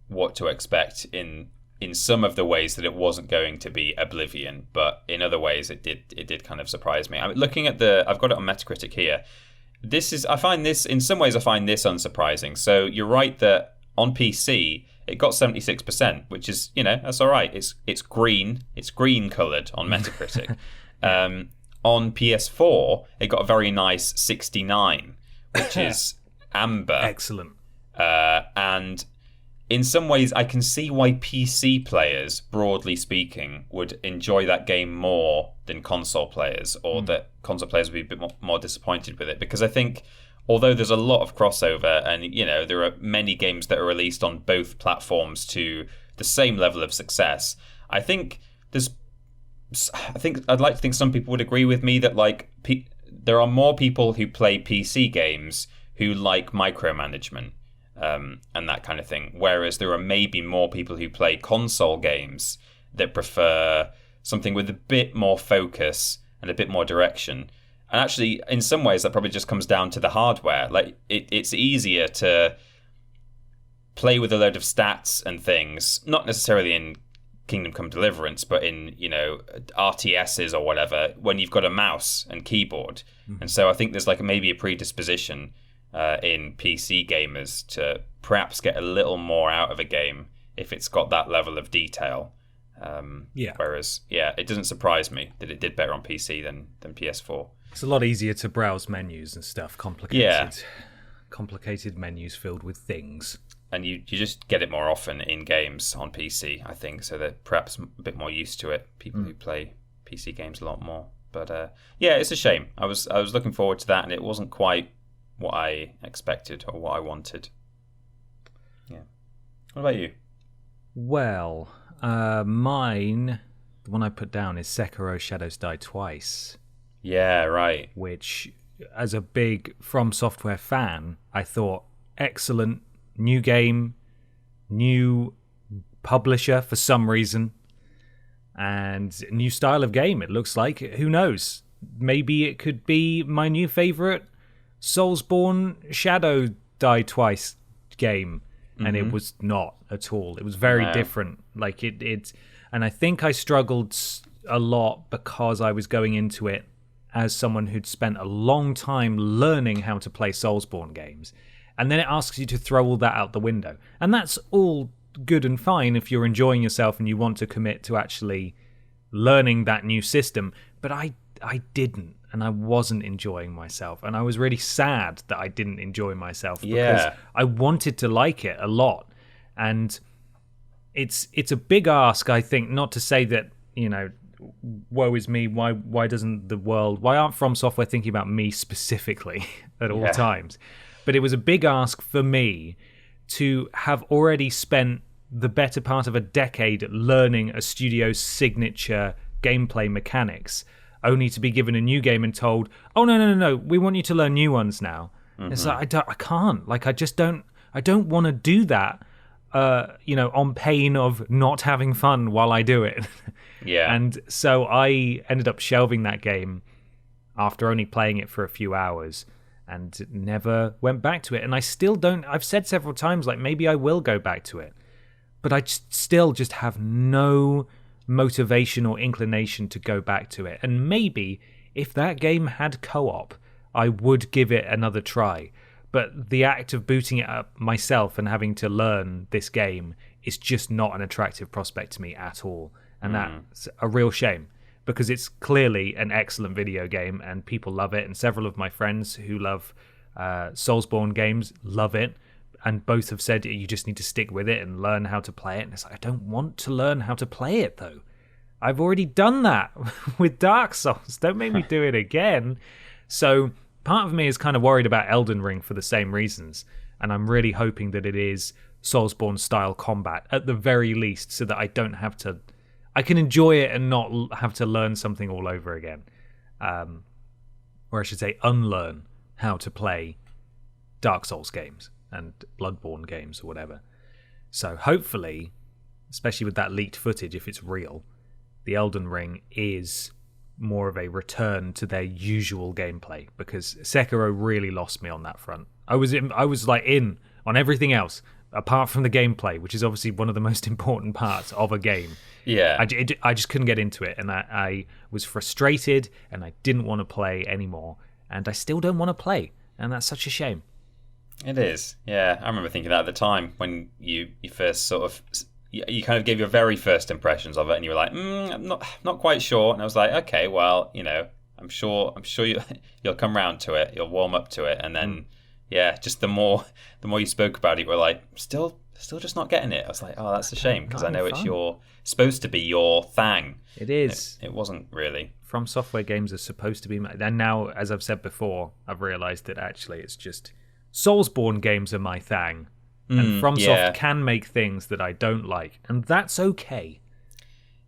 [SPEAKER 2] what to expect in some of the ways that it wasn't going to be Oblivion, but in other ways it did kind of surprise me. I'm looking at I've got it on Metacritic here. I find this unsurprising. So you're right that on PC it got 76%, which is, that's all right. It's green coloured on Metacritic. On PS4 it got a very nice 69, which is amber.
[SPEAKER 1] Excellent.
[SPEAKER 2] And in some ways, I can see why PC players, broadly speaking, would enjoy that game more than console players, or that console players would be a bit more disappointed with it. Because I think, although there's a lot of crossover, and there are many games that are released on both platforms to the same level of success, I think I'd like to think some people would agree with me that there are more people who play PC games who like micromanagement. And that kind of thing. Whereas there are maybe more people who play console games that prefer something with a bit more focus and a bit more direction. And actually, in some ways, that probably just comes down to the hardware. Like, it's easier to play with a load of stats and things, not necessarily in Kingdom Come Deliverance, but in, RTSs or whatever, when you've got a mouse and keyboard. Mm-hmm. And so I think there's maybe a predisposition in PC gamers to perhaps get a little more out of a game if it's got that level of detail. Whereas, it doesn't surprise me that it did better on PC than PS4.
[SPEAKER 1] It's a lot easier to browse menus and stuff. Complicated menus filled with things.
[SPEAKER 2] And you just get it more often in games on PC, I think, so they're perhaps a bit more used to it, people who play PC games a lot more. But it's a shame. I was looking forward to that, and it wasn't quite what I expected or what I wanted. Yeah. What about you?
[SPEAKER 1] Well, mine, the one I put down is Sekiro Shadows Die Twice.
[SPEAKER 2] Yeah, right.
[SPEAKER 1] Which, as a big From Software fan, I thought, excellent, new game, new publisher for some reason, and new style of game, it looks like. Who knows? Maybe it could be my new favourite Soulsborne Shadow Die Twice game, and it was not at all. It was very different. And I think I struggled a lot because I was going into it as someone who'd spent a long time learning how to play Soulsborne games, and then it asks you to throw all that out the window. And that's all good and fine if you're enjoying yourself and you want to commit to actually learning that new system, but I didn't. And I wasn't enjoying myself. And I was really sad that I didn't enjoy myself because I wanted to like it a lot. And it's a big ask, I think, not to say that, woe is me, why doesn't the world, why aren't From Software thinking about me specifically at all times? But it was a big ask for me to have already spent the better part of a decade learning a studio's signature gameplay mechanics, only to be given a new game and told, oh, no, we want you to learn new ones now. It's like, I can't. Like, I don't want to do that, on pain of not having fun while I do it.
[SPEAKER 2] Yeah.
[SPEAKER 1] And so I ended up shelving that game after only playing it for a few hours and never went back to it. And I still don't, I've said several times, like, maybe I will go back to it. But I still just have no motivation or inclination to go back to it. And maybe if that game had co-op, I would give it another try. But the act of booting it up myself and having to learn this game is just not an attractive prospect to me at all. And that's a real shame, because it's clearly an excellent video game and people love it. And several of my friends who love Soulsborne games love it. And both have said you just need to stick with it and learn how to play it. And it's like, I don't want to learn how to play it, though. I've already done that with Dark Souls. Don't make me do it again. So part of me is kind of worried about Elden Ring for the same reasons. And I'm really hoping that it is Soulsborne-style combat, at the very least, so that I don't have to... I can enjoy it and not have to learn something all over again. Or I should say unlearn how to play Dark Souls games and Bloodborne games or whatever. So hopefully, especially with that leaked footage, if it's real, the Elden Ring is more of a return to their usual gameplay, because Sekiro really lost me on that front. I was in on everything else apart from the gameplay, which is obviously one of the most important parts of a game.
[SPEAKER 2] Yeah,
[SPEAKER 1] I just couldn't get into it, and I was frustrated, and I didn't want to play anymore, and I still don't want to play, and that's such a shame.
[SPEAKER 2] It is, yeah. I remember thinking that at the time when you first sort of, you kind of gave your very first impressions of it, and you were like, I'm not quite sure. And I was like, okay, well, I'm sure you'll come round to it, you'll warm up to it, and then, just the more you spoke about it, you were like, still just not getting it. I was like, oh, that's a shame, because I know it's supposed to be your thing.
[SPEAKER 1] It is.
[SPEAKER 2] It wasn't really.
[SPEAKER 1] From Software games are supposed to be, and now, as I've said before, I've realised that actually it's just Soulsborne games are my thing. And FromSoft can make things that I don't like, and that's okay.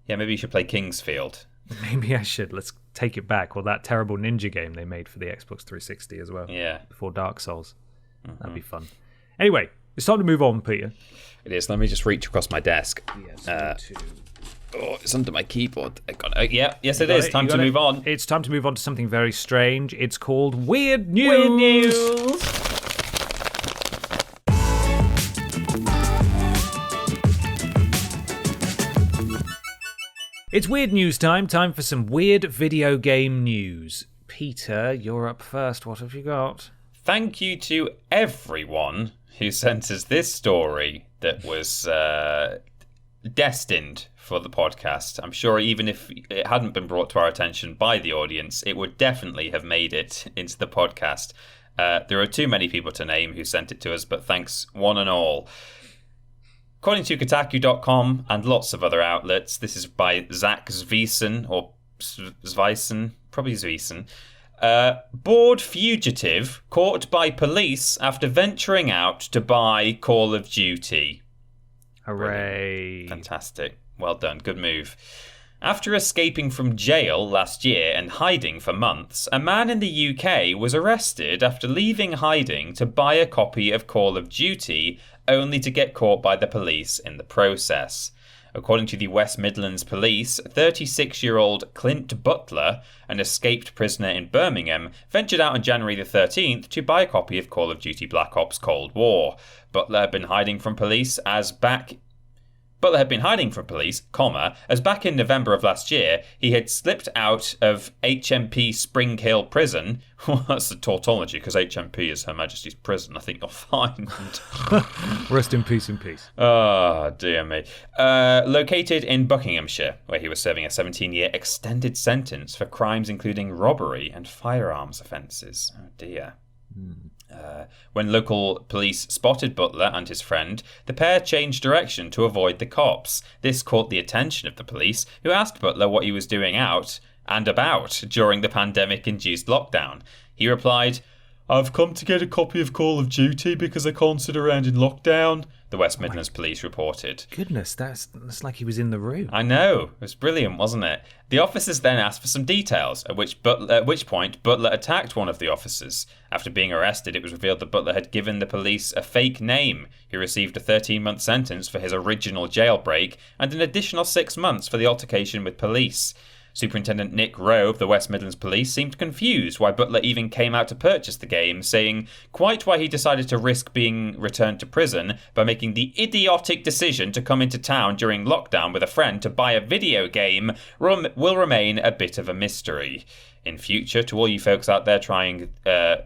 [SPEAKER 2] Yeah, maybe you should play Kingsfield.
[SPEAKER 1] Maybe I should. Let's take it back. Or that terrible ninja game they made for the Xbox 360 as well.
[SPEAKER 2] Yeah.
[SPEAKER 1] Before Dark Souls. That'd be fun. Anyway, it's time to move on, Peter.
[SPEAKER 2] It is. Let me just reach across my desk.
[SPEAKER 1] Yes,
[SPEAKER 2] it's under my keyboard. I got it. Yes, it is. Time to move on.
[SPEAKER 1] It's time to move on to something very strange. It's called Weird News. Weird News. It's Weird News time for some weird video game news. Peter, you're up first. What have you got?
[SPEAKER 2] Thank you to everyone who sent us this story that was destined for the podcast. I'm sure even if it hadn't been brought to our attention by the audience, it would definitely have made it into the podcast. There are too many people to name who sent it to us, but thanks one and all. According to Kotaku.com and lots of other outlets, this is by Zach Zviesen, or Zviesen, probably Zviesen. Bored fugitive caught by police after venturing out to buy Call of Duty.
[SPEAKER 1] Hooray.
[SPEAKER 2] Brilliant. Fantastic. Well done. Good move. After escaping from jail last year and hiding for months, a man in the UK was arrested after leaving hiding to buy a copy of Call of Duty, only to get caught by the police in the process. According to the West Midlands Police, 36-year-old Clint Butler, an escaped prisoner in Birmingham, ventured out on January the 13th to buy a copy of Call of Duty Black Ops Cold War. Butler had been hiding from police, as back in November of last year, he had slipped out of HMP Spring Hill Prison. Well, that's the tautology, because HMP is Her Majesty's Prison. I think you'll find.
[SPEAKER 1] Rest in peace, in peace.
[SPEAKER 2] Oh, dear me. Located in Buckinghamshire, where he was serving a 17-year extended sentence for crimes including robbery and firearms offences. Oh, dear. When local police spotted Butler and his friend, the pair changed direction to avoid the cops. This caught the attention of the police, who asked Butler what he was doing out and about during the pandemic-induced lockdown. He replied, "I've come to get a copy of Call of Duty because I can't sit around in lockdown," the West Midlands Police reported.
[SPEAKER 1] Goodness, that's like he was in the room.
[SPEAKER 2] I know. It was brilliant, wasn't it? The officers then asked for some details, at which point Butler attacked one of the officers. After being arrested, it was revealed that Butler had given the police a fake name. He received a 13-month sentence for his original jailbreak and an additional 6 months for the altercation with police. Superintendent Nick Rowe of the West Midlands Police seemed confused why Butler even came out to purchase the game, saying quite why he decided to risk being returned to prison by making the idiotic decision to come into town during lockdown with a friend to buy a video game will remain a bit of a mystery. In future, to all you folks out there trying to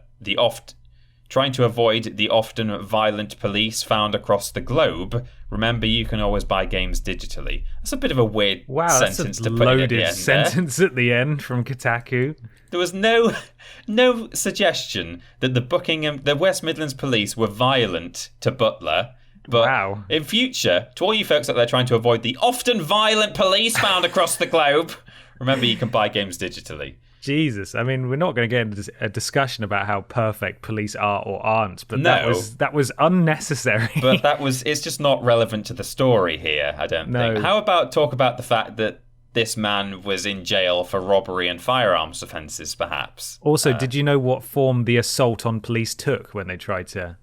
[SPEAKER 2] avoid the often violent police found across the globe, remember you can always buy games digitally. That's a bit of a weird sentence to put in at the end. Loaded
[SPEAKER 1] sentence at the end from Kotaku.
[SPEAKER 2] There was no suggestion that the West Midlands Police were violent to Butler. But in future, to all you folks out there trying to avoid the often violent police found across the globe, remember you can buy games digitally.
[SPEAKER 1] Jesus, I mean, we're not going to get into a discussion about how perfect police are or aren't, but that was unnecessary.
[SPEAKER 2] But it's just not relevant to the story here, I don't think. How about talk about the fact that this man was in jail for robbery and firearms offences, perhaps?
[SPEAKER 1] Also, did you know what form the assault on police took when they tried to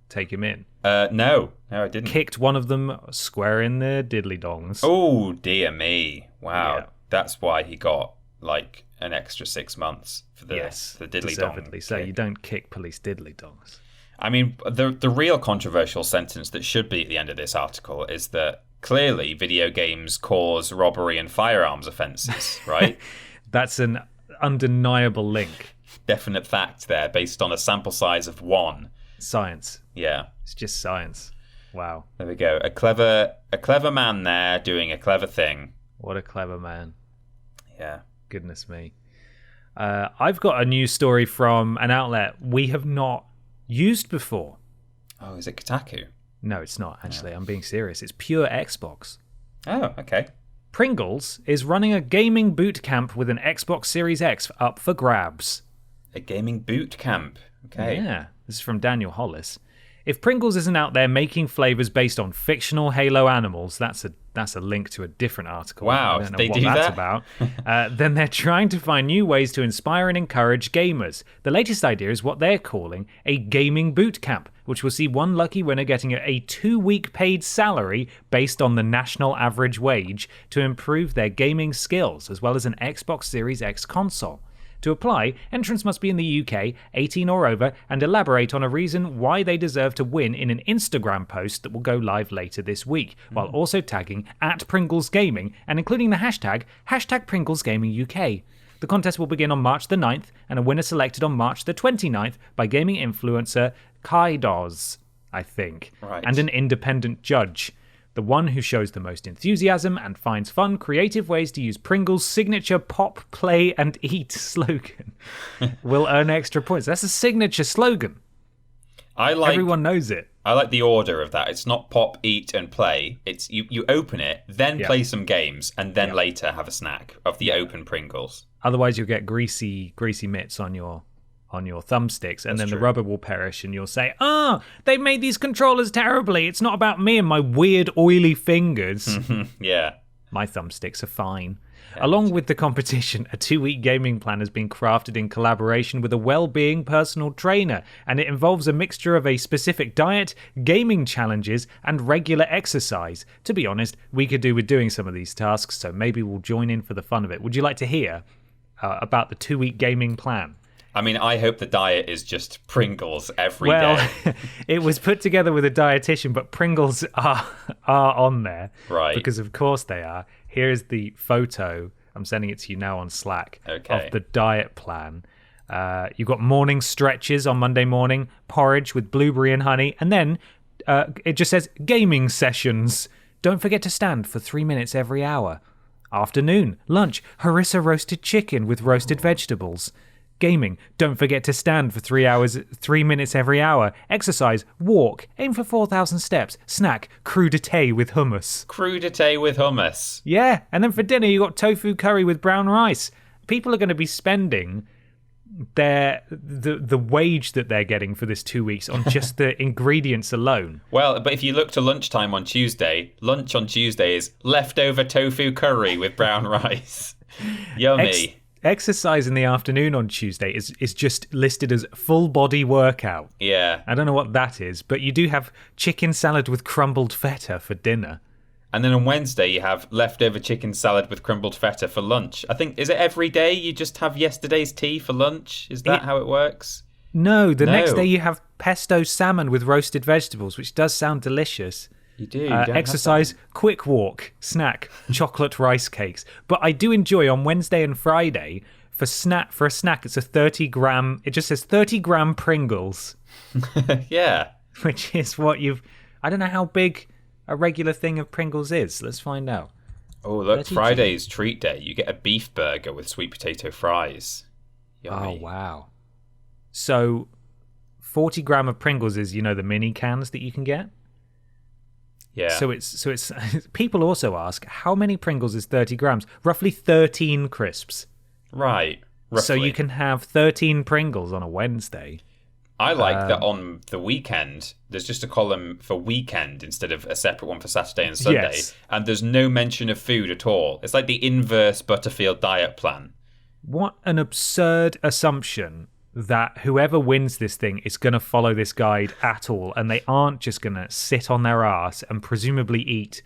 [SPEAKER 1] take him in?
[SPEAKER 2] No, I didn't.
[SPEAKER 1] Kicked one of them square in the diddly dongs.
[SPEAKER 2] Oh, dear me. Wow. Yeah. That's why he got, an extra 6 months for the diddly dong.
[SPEAKER 1] So you don't kick police diddly dongs.
[SPEAKER 2] I mean, the real controversial sentence that should be at the end of this article is that clearly video games cause robbery and firearms offences, right?
[SPEAKER 1] That's an undeniable link.
[SPEAKER 2] Definite fact there, based on a sample size of 1.
[SPEAKER 1] Science.
[SPEAKER 2] Yeah.
[SPEAKER 1] It's just science. Wow.
[SPEAKER 2] There we go. A clever man there doing a clever thing.
[SPEAKER 1] What a clever man.
[SPEAKER 2] Yeah.
[SPEAKER 1] Goodness me. I've got a news story from an outlet we have not used before.
[SPEAKER 2] Oh, is it Kotaku?
[SPEAKER 1] No, it's not, actually. I'm being serious. It's pure Xbox.
[SPEAKER 2] Oh, okay.
[SPEAKER 1] Pringles is running a gaming boot camp with an Xbox Series X up for grabs.
[SPEAKER 2] A gaming boot camp? Okay.
[SPEAKER 1] Yeah, this is from Daniel Hollis. If Pringles isn't out there making flavors based on fictional Halo animals, that's a link to a different article.
[SPEAKER 2] Wow,
[SPEAKER 1] I don't know
[SPEAKER 2] they
[SPEAKER 1] what
[SPEAKER 2] do
[SPEAKER 1] that's
[SPEAKER 2] that?
[SPEAKER 1] about. Then they're trying to find new ways to inspire and encourage gamers. The latest idea is what they're calling a gaming boot camp, which will see one lucky winner getting a 2-week paid salary based on the national average wage to improve their gaming skills, as well as an Xbox Series X console. To apply, entrants must be in the UK, 18 or over, and elaborate on a reason why they deserve to win in an Instagram post that will go live later this week, while also tagging @PringlesGaming and including the hashtag #PringlesGamingUK. The contest will begin on March the 9th, and a winner selected on March the 29th by gaming influencer Kaidos, I think, and an independent judge. The one who shows the most enthusiasm and finds fun, creative ways to use Pringles' signature pop, play, and eat slogan will earn extra points. That's a signature slogan. Everyone knows it.
[SPEAKER 2] I like the order of that. It's not pop, eat, and play. It's you open it, then play some games, and then later have a snack of the open Pringles.
[SPEAKER 1] Otherwise, you'll get greasy mitts on your thumbsticks, and then the rubber will perish, and you'll say, they made these controllers terribly. It's not about me and my weird oily fingers.
[SPEAKER 2] Yeah.
[SPEAKER 1] My thumbsticks are fine. Along with the competition, a 2-week gaming plan has been crafted in collaboration with a well-being personal trainer, and it involves a mixture of a specific diet, gaming challenges, and regular exercise. To be honest, we could do with doing some of these tasks, so maybe we'll join in for the fun of it. Would you like to hear about the 2-week gaming plan?
[SPEAKER 2] I mean, I hope the diet is just Pringles every day.
[SPEAKER 1] It was put together with a dietitian, but Pringles are on there.
[SPEAKER 2] Right.
[SPEAKER 1] Because of course they are. Here's the photo. I'm sending it to you now on Slack of the diet plan. You've got morning stretches on Monday morning, porridge with blueberry and honey, and then it just says gaming sessions. Don't forget to stand for 3 minutes every hour. Afternoon, lunch, harissa roasted chicken with roasted vegetables. Gaming, don't forget to stand for 3 minutes every hour. Exercise, walk, aim for 4,000 steps. Snack, crudité with hummus.
[SPEAKER 2] Crudité with hummus.
[SPEAKER 1] Yeah, and then for dinner you got tofu curry with brown rice. People are going to be spending the wage that they're getting for this 2 weeks on just the ingredients alone.
[SPEAKER 2] Well, but if you look to lunchtime on Tuesday, lunch on Tuesday is leftover tofu curry with brown rice. Yummy.
[SPEAKER 1] Exercise in the afternoon on Tuesday is just listed as full body workout.
[SPEAKER 2] Yeah.
[SPEAKER 1] I don't know what that is, but you do have chicken salad with crumbled feta for dinner.
[SPEAKER 2] And then on Wednesday, you have leftover chicken salad with crumbled feta for lunch. I think, is it every day you just have yesterday's tea for lunch? Is that how it works?
[SPEAKER 1] No, the next day you have pesto salmon with roasted vegetables, which does sound delicious.
[SPEAKER 2] You do.
[SPEAKER 1] Exercise, quick walk, snack, chocolate rice cakes. But I do enjoy on Wednesday and Friday, for a snack, it's a 30-gram, it just says 30-gram Pringles.
[SPEAKER 2] Yeah.
[SPEAKER 1] Which is what I don't know how big a regular thing of Pringles is. Let's find out.
[SPEAKER 2] Oh, look, Friday's treat day. You get a beef burger with sweet potato fries. Yummy.
[SPEAKER 1] Oh, wow. So 40 gram of Pringles is, the mini cans that you can get?
[SPEAKER 2] Yeah.
[SPEAKER 1] So it's people also ask, how many Pringles is 30 grams? Roughly 13 crisps.
[SPEAKER 2] Right. Roughly.
[SPEAKER 1] So you can have 13 Pringles on a Wednesday.
[SPEAKER 2] I like that on the weekend, there's just a column for weekend instead of a separate one for Saturday and Sunday.
[SPEAKER 1] Yes.
[SPEAKER 2] And there's no mention of food at all. It's like the inverse Butterfield diet plan.
[SPEAKER 1] What an absurd assumption that whoever wins this thing is going to follow this guide at all, and they aren't just going to sit on their ass and presumably eat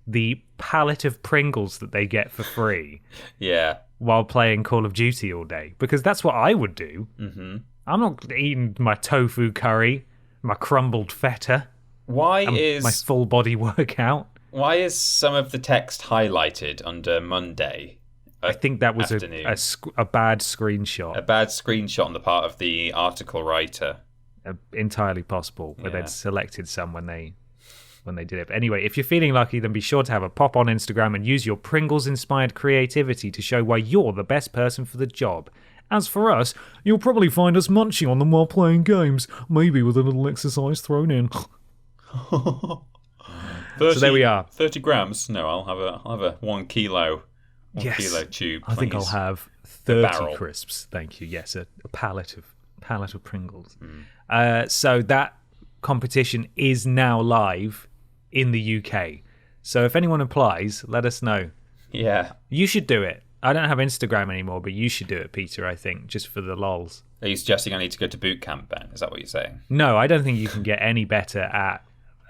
[SPEAKER 1] the pallet of Pringles that they get for free.
[SPEAKER 2] Yeah.
[SPEAKER 1] While playing Call of Duty all day, because that's what I would do.
[SPEAKER 2] Mm-hmm.
[SPEAKER 1] I'm not eating my tofu curry, my crumbled feta. My full body workout?
[SPEAKER 2] Why is some of the text highlighted under Monday?
[SPEAKER 1] I think that was a bad screenshot.
[SPEAKER 2] A bad screenshot on the part of the article writer.
[SPEAKER 1] Entirely possible, where they'd selected some when they did it. But anyway, if you're feeling lucky, then be sure to have a pop on Instagram and use your Pringles-inspired creativity to show why you're the best person for the job. As for us, you'll probably find us munching on them while playing games, maybe with a little exercise thrown in.
[SPEAKER 2] 30,
[SPEAKER 1] so there we are.
[SPEAKER 2] 30 grams? No, I'll have a 1 kilo. 1 kilo tube.
[SPEAKER 1] I think I'll have 30 crisps. Thank you. Yes, a pallet of Pringles. So that competition is now live in the UK. So if anyone applies, let us know.
[SPEAKER 2] Yeah.
[SPEAKER 1] You should do it. I don't have Instagram anymore, but you should do it, Peter, I think, just for the lols.
[SPEAKER 2] Are you suggesting I need to go to boot camp, Ben? Is that what you're saying?
[SPEAKER 1] No, I don't think you can get any better at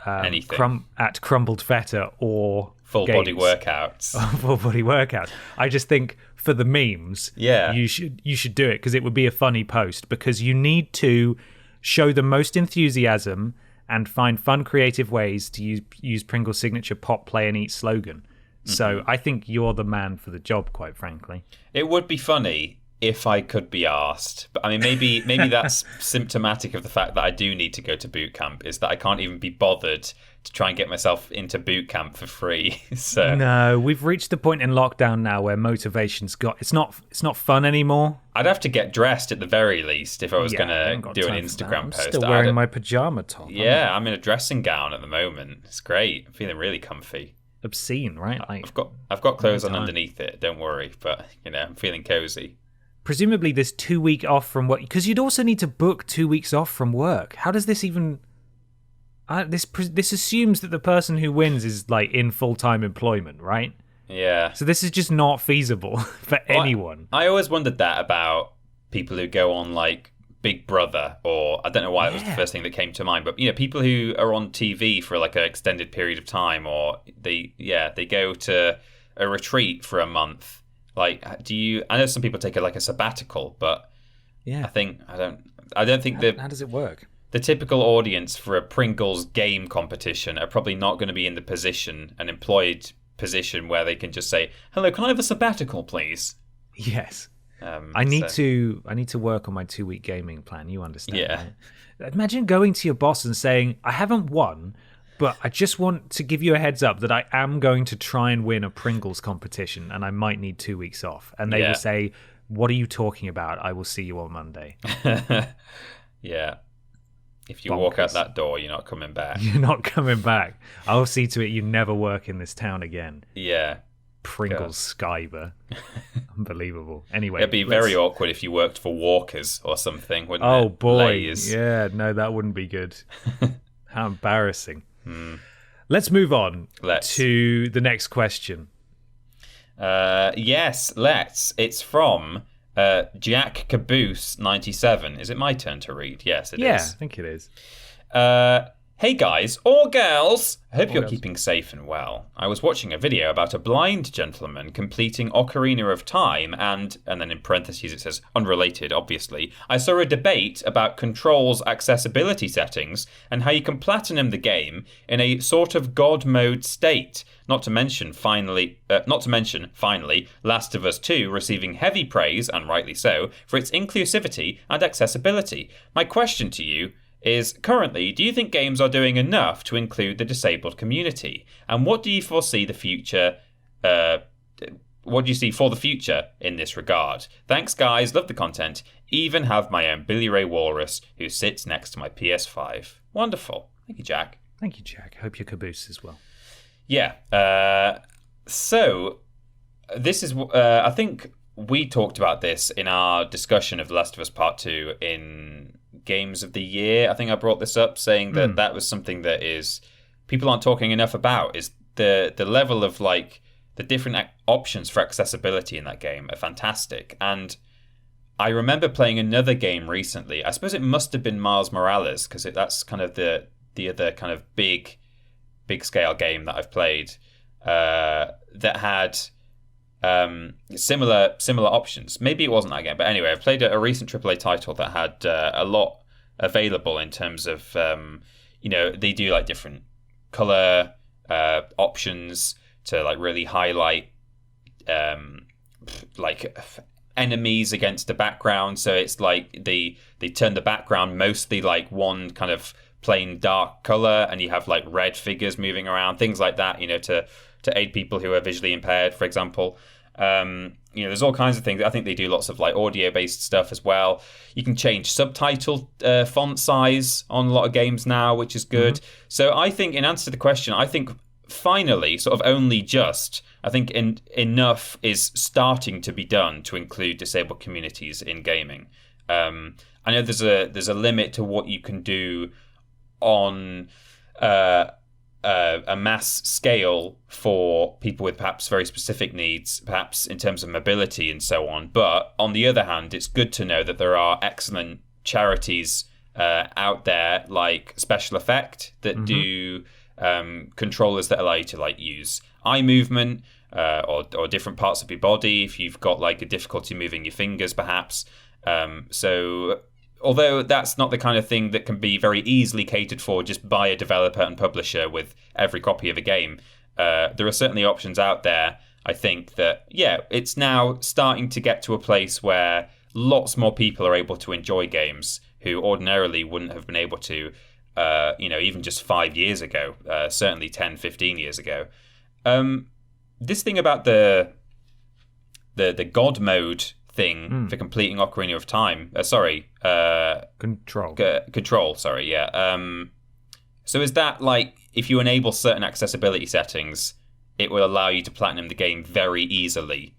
[SPEAKER 2] anything.
[SPEAKER 1] At crumbled feta or
[SPEAKER 2] full body workouts.
[SPEAKER 1] Full body workouts. I just think for the memes, you should do it, because it would be a funny post, because you need to show the most enthusiasm and find fun, creative ways to use Pringle's signature pop, play, and eat slogan. So I think you're the man for the job, quite frankly.
[SPEAKER 2] It would be funny if I could be asked. But I mean, maybe that's symptomatic of the fact that I do need to go to boot camp, is that I can't even be bothered to try and get myself into boot camp for free. So
[SPEAKER 1] no, we've reached the point in lockdown now where motivation's it's not fun anymore.
[SPEAKER 2] I'd have to get dressed at the very least if I was going to do an Instagram post.
[SPEAKER 1] I'm still wearing my pajama top.
[SPEAKER 2] Yeah, I'm in a dressing gown at the moment. It's great. I'm feeling really comfy.
[SPEAKER 1] Obscene, right?
[SPEAKER 2] I've got clothes on underneath it. Don't worry, but I'm feeling cozy.
[SPEAKER 1] Presumably, this 2 week off from work, because you'd also need to book 2 weeks off from work. How does this even? This assumes that the person who wins is like in full-time employment, right?
[SPEAKER 2] Yeah.
[SPEAKER 1] So this is just not feasible for anyone.
[SPEAKER 2] I always wondered that about people who go on like Big Brother, or I don't know why it was the first thing that came to mind, but people who are on TV for like an extended period of time, or they go to a retreat for a month. Like, I know some people take a sabbatical, but I don't think
[SPEAKER 1] how does it work?
[SPEAKER 2] The typical audience for a Pringles game competition are probably not going to be in an employed position where they can just say, "Hello, can I have a sabbatical, please?"
[SPEAKER 1] Yes. I need to work on my 2 week gaming plan. You understand?
[SPEAKER 2] Yeah.
[SPEAKER 1] Right? Imagine going to your boss and saying, "I haven't won, but I just want to give you a heads up that I am going to try and win a Pringles competition, and I might need 2 weeks off." And they will say, what are you talking about? I will see you on Monday.
[SPEAKER 2] Yeah. If you walk out that door, you're not coming back.
[SPEAKER 1] You're not coming back. I'll see to it you never work in this town again.
[SPEAKER 2] Yeah.
[SPEAKER 1] Pringles Skyber. Unbelievable. Anyway.
[SPEAKER 2] It'd be very awkward if you worked for Walkers or something, wouldn't it?
[SPEAKER 1] Oh, boy.
[SPEAKER 2] Layers.
[SPEAKER 1] Yeah, no, that wouldn't be good. How embarrassing. Let's move on to the next question.
[SPEAKER 2] Yes, let's. It's from Jack Caboose 97. Is it my turn to read? Yes, it is.
[SPEAKER 1] Yeah, I think it is.
[SPEAKER 2] Hey guys, or girls, I hope you're keeping safe and well. I was watching a video about a blind gentleman completing Ocarina of Time and then in parentheses it says, unrelated, obviously, I saw a debate about Control's accessibility settings and how you can platinum the game in a sort of God mode state. Not to mention, finally, Last of Us 2 receiving heavy praise, and rightly so, for its inclusivity and accessibility. My question to you is, currently, do you think games are doing enough to include the disabled community? And what do you foresee the future? What do you see for the future in this regard? Thanks, guys. Love the content. Even have my own Billy Ray Walrus who sits next to my PS5. Wonderful. Thank you, Jack.
[SPEAKER 1] Thank you, Jack. Hope your caboose as well.
[SPEAKER 2] Yeah. So this is. I think we talked about this in our discussion of The Last of Us Part 2 in Games of the Year. I think I brought this up, saying that that was something that is people aren't talking enough about. Is the level of like the different options for accessibility in that game are fantastic. And I remember playing another game recently. I suppose it must have been Miles Morales, because that's kind of the other kind of big scale game that I've played that had similar options. Maybe it wasn't that game, but anyway, I've played a recent AAA title that had a lot available in terms of they do like different color options to like really highlight like enemies against the background. So it's like they turn the background mostly like one kind of plain dark color, and you have like red figures moving around, things like that, to aid people who are visually impaired, for example. There's all kinds of things. I think they do lots of like audio-based stuff as well. You can change subtitle font size on a lot of games now, which is good. Mm-hmm. So I think, in answer to the question, I think finally, sort of only just, I think enough is starting to be done to include disabled communities in gaming. I know there's a limit to what you can do on a mass scale for people with perhaps very specific needs, perhaps in terms of mobility and so on. But on the other hand, it's good to know that there are excellent charities out there like Special Effect that do controllers that allow you to like use eye movement or different parts of your body if you've got like a difficulty moving your fingers, perhaps. So although that's not the kind of thing that can be very easily catered for just by a developer and publisher with every copy of a game, there are certainly options out there. I think that, it's now starting to get to a place where lots more people are able to enjoy games who ordinarily wouldn't have been able to, even just 5 years ago, certainly 10, 15 years ago. This thing about the God mode thing for completing Ocarina of Time. Control, sorry, yeah. So is that like, if you enable certain accessibility settings, it will allow you to platinum the game very easily?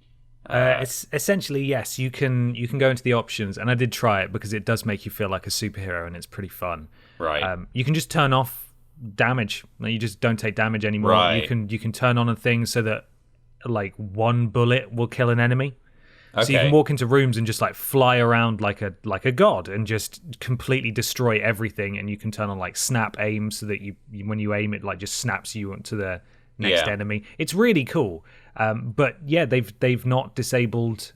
[SPEAKER 1] It's essentially, yes. You can go into the options, and I did try it because it does make you feel like a superhero, and it's pretty fun.
[SPEAKER 2] Right.
[SPEAKER 1] You can just turn off damage. You just don't take damage anymore.
[SPEAKER 2] Right.
[SPEAKER 1] You can turn on a thing so that like one bullet will kill an enemy.
[SPEAKER 2] Okay.
[SPEAKER 1] So you can walk into rooms and just like fly around like a god and just completely destroy everything. And you can turn on like snap aim so that you when you aim it like just snaps you onto the next enemy. It's really cool. But yeah, they've not disabled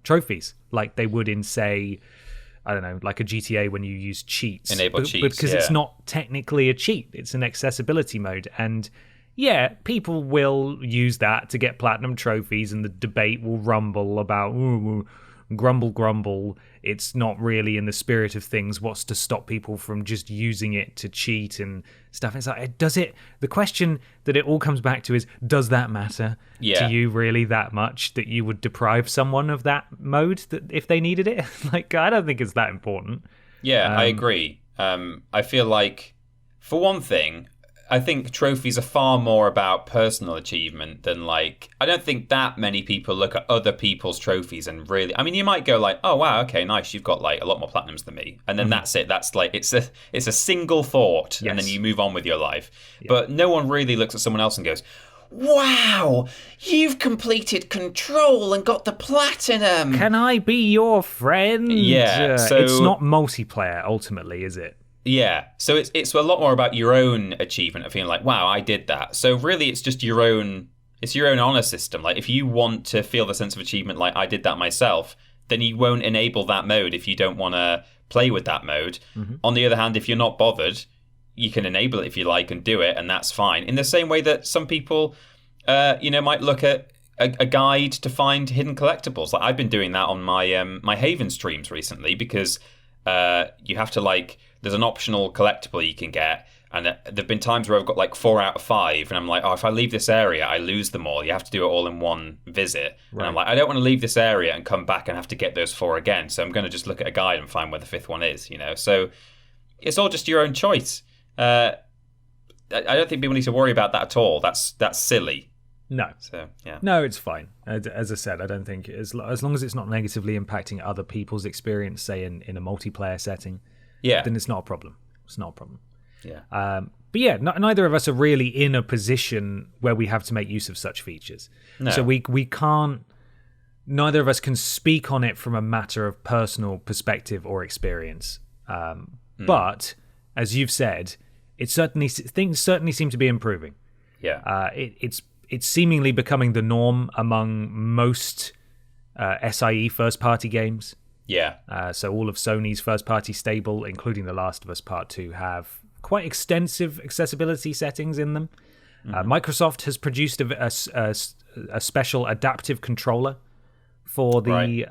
[SPEAKER 1] trophies like they would in, say, I don't know, like a GTA when you use cheats.
[SPEAKER 2] Enable cheats,
[SPEAKER 1] because it's not technically a cheat. It's an accessibility mode. And yeah, people will use that to get platinum trophies, and the debate will rumble about grumble. It's not really in the spirit of things. What's to stop people from just using it to cheat and stuff? It's like, the question that it all comes back to is, does that matter to you really that much that you would deprive someone of that mode that if they needed it? Like, I don't think it's that important.
[SPEAKER 2] Yeah, I agree. I feel like, for one thing, I think trophies are far more about personal achievement than like, I don't think that many people look at other people's trophies and really, I mean, you might go like, oh wow, okay, nice, you've got like a lot more platinums than me, and then that's it. That's like, it's a single thought, and then you move on with your life. But no one really looks at someone else and goes, wow, you've completed Control and got the platinum.
[SPEAKER 1] Can I be your friend?
[SPEAKER 2] Yeah, so
[SPEAKER 1] it's not multiplayer ultimately, is it?
[SPEAKER 2] Yeah, so it's a lot more about your own achievement of feeling like, wow, I did that. So really, it's just your own honor system. Like, if you want to feel the sense of achievement, like I did that myself, then you won't enable that mode if you don't want to play with that mode. On the other hand, if you're not bothered, you can enable it if you like and do it, and that's fine. In the same way that some people, might look at a guide to find hidden collectibles. Like, I've been doing that on my my Haven streams recently, because you have to like. There's an optional collectible you can get, and there've been times where I've got like 4 out of 5, and I'm like, oh, if I leave this area, I lose them all. You have to do it all in one visit. Right. And I'm like, I don't want to leave this area and come back and have to get those 4 again. So I'm going to just look at a guide and find where the 5th one is, So it's all just your own choice. I don't think people need to worry about that at all. That's silly.
[SPEAKER 1] No.
[SPEAKER 2] So, yeah.
[SPEAKER 1] No, it's fine. As I said, I don't think, as long as it's not negatively impacting other people's experience, say in a multiplayer setting, then it's not a problem. It's not a problem.
[SPEAKER 2] Yeah.
[SPEAKER 1] But yeah, neither of us are really in a position where we have to make use of such features. No. So we can't. Neither of us can speak on it from a matter of personal perspective or experience. But as you've said, things certainly seem to be improving.
[SPEAKER 2] Yeah.
[SPEAKER 1] It's seemingly becoming the norm among most SIE first-party games.
[SPEAKER 2] Yeah.
[SPEAKER 1] So all of Sony's first-party stable, including The Last of Us Part 2, have quite extensive accessibility settings in them. Microsoft has produced a special adaptive controller for the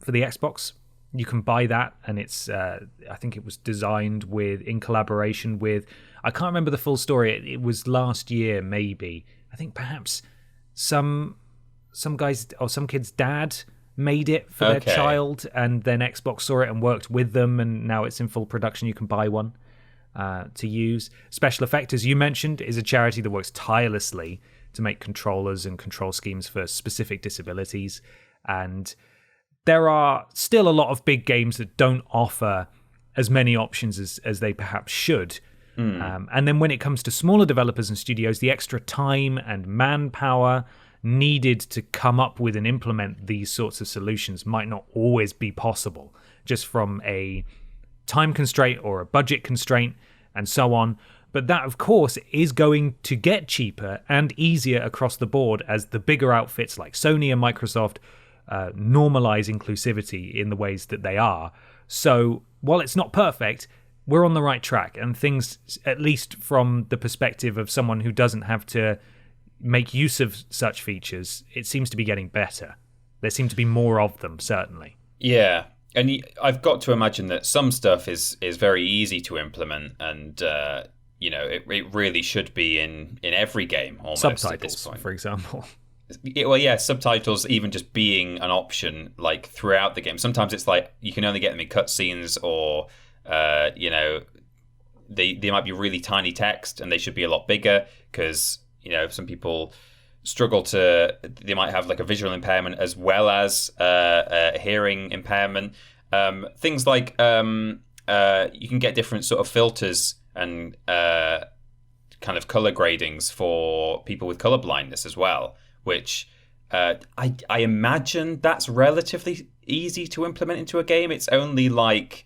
[SPEAKER 1] Xbox. You can buy that, and it's I think it was designed in collaboration with, I can't remember the full story. It was last year, maybe. I think perhaps some guy's or some kid's dad made it for their child, and then Xbox saw it and worked with them, and now it's in full production. You can buy one to use. Special Effect, as you mentioned, is a charity that works tirelessly to make controllers and control schemes for specific disabilities, and there are still a lot of big games that don't offer as many options as they perhaps should. And then when it comes to smaller developers and studios, the extra time and manpower needed to come up with and implement these sorts of solutions might not always be possible, just from a time constraint or a budget constraint and so on. But that, of course, is going to get cheaper and easier across the board as the bigger outfits like Sony and Microsoft normalize inclusivity in the ways that they are. So while it's not perfect, we're on the right track, and things, at least from the perspective of someone who doesn't have to make use of such features, it seems to be getting better. There seem to be more of them, certainly.
[SPEAKER 2] Yeah, and I've got to imagine that some stuff is very easy to implement, and it really should be in every game almost.
[SPEAKER 1] Subtitles,
[SPEAKER 2] at this point,
[SPEAKER 1] for example.
[SPEAKER 2] Well, yeah, subtitles even just being an option like throughout the game. Sometimes it's like you can only get them in cutscenes, or they might be really tiny text and they should be a lot bigger because some people struggle they might have like a visual impairment as well as a hearing impairment. Things like you can get different sort of filters and kind of color gradings for people with color blindness as well, which I imagine that's relatively easy to implement into a game. It's only like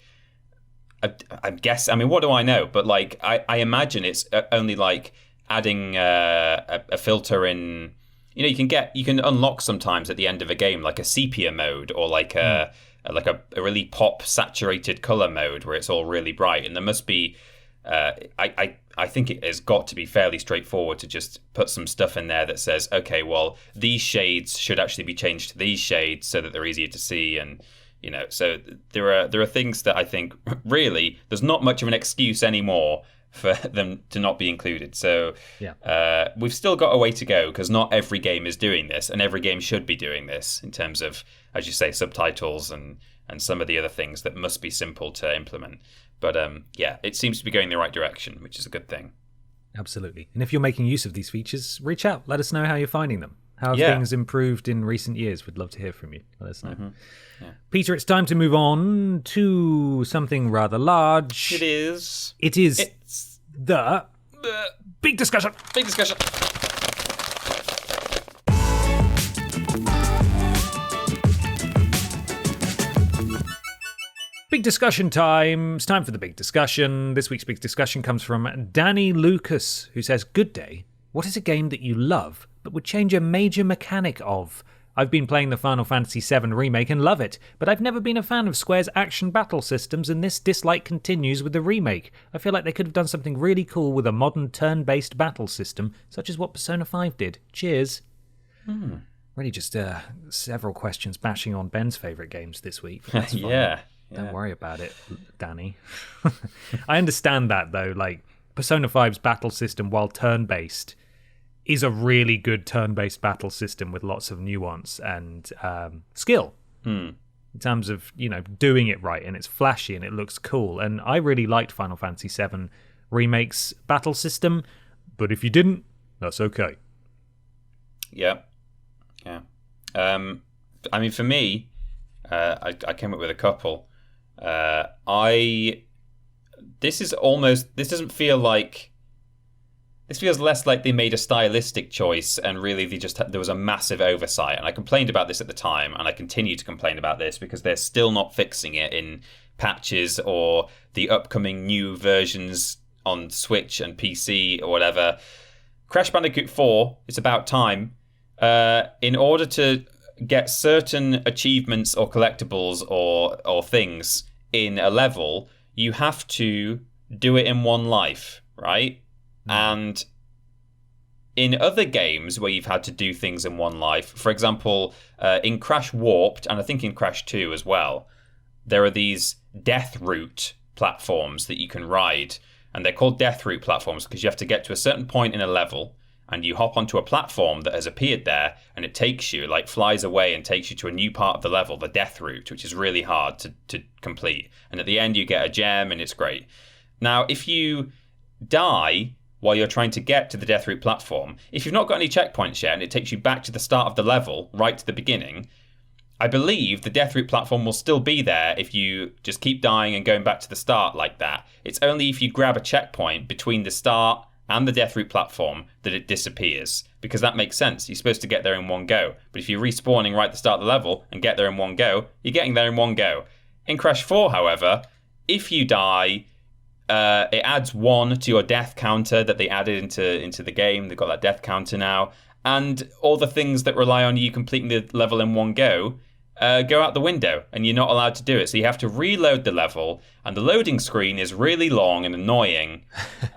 [SPEAKER 2] I guess, I mean, what do I know? But like, I imagine it's only like adding a filter in. You can unlock sometimes at the end of a game like a sepia mode, or like a really pop saturated color mode where it's all really bright, and there must be I think it has got to be fairly straightforward to just put some stuff in there that says, okay, well, these shades should actually be changed to these shades so that they're easier to see. And, so there are things that I think really there's not much of an excuse anymore for them to not be included. So we've still got a way to go, because not every game is doing this, and every game should be doing this in terms of, as you say, subtitles and some of the other things that must be simple to implement. But it seems to be going in the right direction, which is a good thing.
[SPEAKER 1] Absolutely. And if you're making use of these features, reach out. Let us know how you're finding them. How have things improved in recent years? We'd love to hear from you. Let us know. Mm-hmm. Yeah. Peter, it's time to move on to something rather large.
[SPEAKER 2] It is.
[SPEAKER 1] It's the big discussion.
[SPEAKER 2] Big discussion.
[SPEAKER 1] Big discussion time. It's time for the big discussion. This week's big discussion comes from Danny Lucas, who says, "Good day. What is a game that you love but would change a major mechanic of? I've been playing the Final Fantasy VII Remake and love it, but I've never been a fan of Square's action battle systems, and this dislike continues with the remake. I feel like they could have done something really cool with a modern turn-based battle system, such as what Persona 5 did. Cheers." Really just several questions bashing on Ben's favourite games this week. That's fine.
[SPEAKER 2] Yeah.
[SPEAKER 1] Don't worry about it, Danny. I understand that, though. Like, Persona 5's battle system, while turn-based, is a really good turn-based battle system with lots of nuance and skill in terms of, doing it right. And it's flashy and it looks cool. And I really liked Final Fantasy VII Remake's battle system. But if you didn't, that's okay.
[SPEAKER 2] Yeah. I mean, for me, I came up with a couple. This doesn't feel like, this feels less like they made a stylistic choice and really there was a massive oversight. And I complained about this at the time, and I continue to complain about this because they're still not fixing it in patches or the upcoming new versions on Switch and PC or whatever. Crash Bandicoot 4, it's about time. In order to get certain achievements or collectibles or things in a level, you have to do it in one life, right? And in other games where you've had to do things in one life, for example, in Crash Warped, and I think in Crash 2 as well, there are these death route platforms that you can ride. And they're called death route platforms because you have to get to a certain point in a level, and you hop onto a platform that has appeared there, and it takes you, like flies away and takes you to a new part of the level, the death route, which is really hard to complete. And at the end, you get a gem, and it's great. Now, if you die while you're trying to get to the death route platform, if you've not got any checkpoints yet, and it takes you back to the start of the level, right to the beginning, I believe the death route platform will still be there if you just keep dying and going back to the start like that. It's only if you grab a checkpoint between the start and the death route platform that it disappears, because that makes sense. You're supposed to get there in one go. But if you're respawning right at the start of the level and get there in one go, you're getting there in one go. In Crash 4, however, if you die, it adds 1 to your death counter that they added into the game. They've got that death counter now. And all the things that rely on you completing the level in one go out the window, and you're not allowed to do it. So you have to reload the level, and the loading screen is really long and annoying.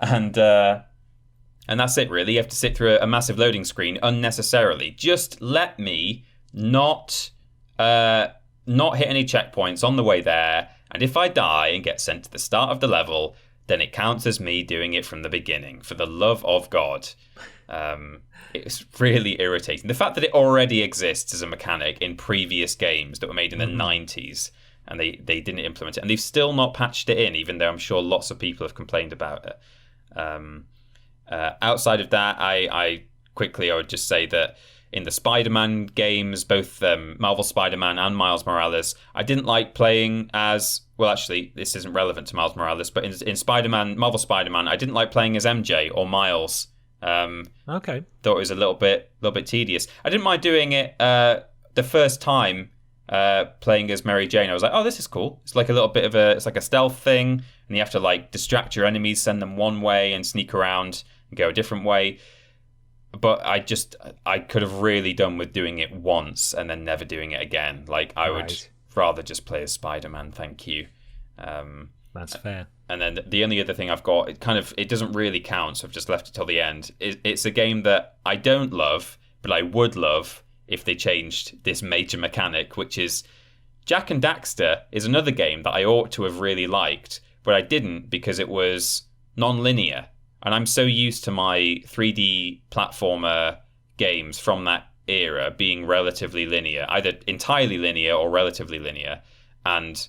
[SPEAKER 2] And that's it, really. You have to sit through a massive loading screen unnecessarily. Just let me not hit any checkpoints on the way there. And if I die and get sent to the start of the level, then it counts as me doing it from the beginning, for the love of God. It's really irritating. The fact that it already exists as a mechanic in previous games that were made in the 90s, and they didn't implement it. And they've still not patched it in, even though I'm sure lots of people have complained about it. Outside of that, I would just say that in the Spider-Man games, both Marvel Spider-Man and Miles Morales, I didn't like playing as... Well, actually, this isn't relevant to Miles Morales, but in Spider-Man, Marvel Spider-Man, I didn't like playing as MJ or Miles.
[SPEAKER 1] Okay.
[SPEAKER 2] Thought it was a little bit tedious. I didn't mind doing it the first time playing as Mary Jane. I was like, oh, this is cool. It's like a little bit of it's like a stealth thing, and you have to like distract your enemies, send them one way, and sneak around and go a different way. But I could have really done with doing it once and then never doing it again. Like I would rather just play as Spider-Man. Thank you.
[SPEAKER 1] That's fair.
[SPEAKER 2] And then the only other thing I've got, it doesn't really count, so I've just left it till the end. It's a game that I don't love, but I would love if they changed this major mechanic, which is Jak and Daxter is another game that I ought to have really liked, but I didn't because it was non-linear. And I'm so used to my 3D platformer games from that era being relatively linear, either entirely linear or relatively linear. And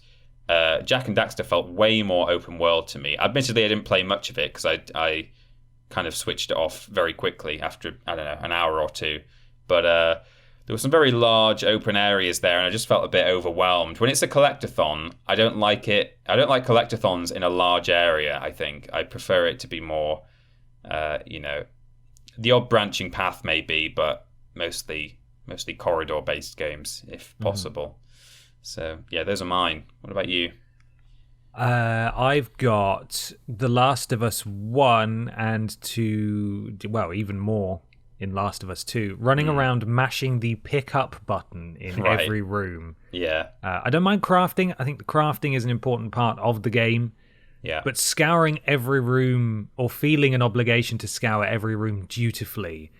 [SPEAKER 2] Jak and Daxter felt way more open world to me. Admittedly, I didn't play much of it because I kind of switched it off very quickly after, I don't know, an hour or two. But there were some very large open areas there, and I just felt a bit overwhelmed. When it's a collectathon, I don't like it. I don't like collectathons in a large area, I think. I prefer it to be more, the odd branching path maybe, but mostly corridor-based games, if possible. So, yeah, those are mine. What about you?
[SPEAKER 1] I've got The Last of Us 1 and 2, well, even more in Last of Us 2, running around mashing the pick-up button in every room.
[SPEAKER 2] Yeah.
[SPEAKER 1] I don't mind crafting. I think the crafting is an important part of the game.
[SPEAKER 2] Yeah.
[SPEAKER 1] But scouring every room or feeling an obligation to scour every room dutifully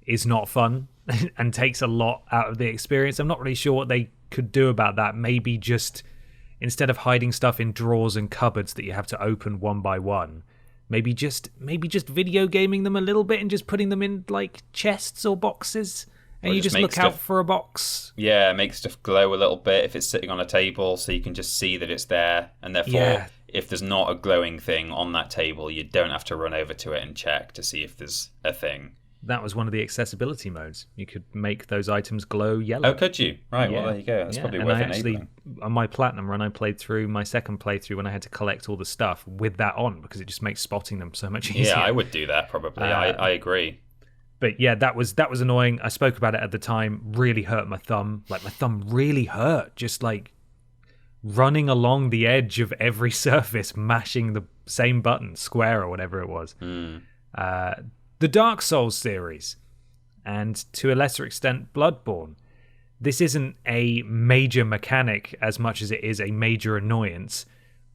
[SPEAKER 1] is not fun and takes a lot out of the experience. I'm not really sure what they could do about that. Maybe just, instead of hiding stuff in drawers and cupboards that you have to open one by one, maybe just video gaming them a little bit and just putting them in like chests or boxes, and you just look out for a box.
[SPEAKER 2] Yeah, make stuff glow a little bit if it's sitting on a table, so you can just see that it's there, and therefore if there's not a glowing thing on that table, you don't have to run over to it and check to see if there's a thing.
[SPEAKER 1] That was one of the accessibility modes. You could make those items glow yellow.
[SPEAKER 2] Oh, could you? Right, well, there you go. That's probably worth enabling.
[SPEAKER 1] On my Platinum run, I played through my second playthrough when I had to collect all the stuff with that on, because it just makes spotting them so much easier.
[SPEAKER 2] Yeah, I would do that, probably. I agree.
[SPEAKER 1] But yeah, that was annoying. I spoke about it at the time. Really hurt my thumb. Like, my thumb really hurt. Just, like, running along the edge of every surface, mashing the same button, square or whatever it was. The Dark Souls series, and to a lesser extent Bloodborne. This isn't a major mechanic as much as it is a major annoyance,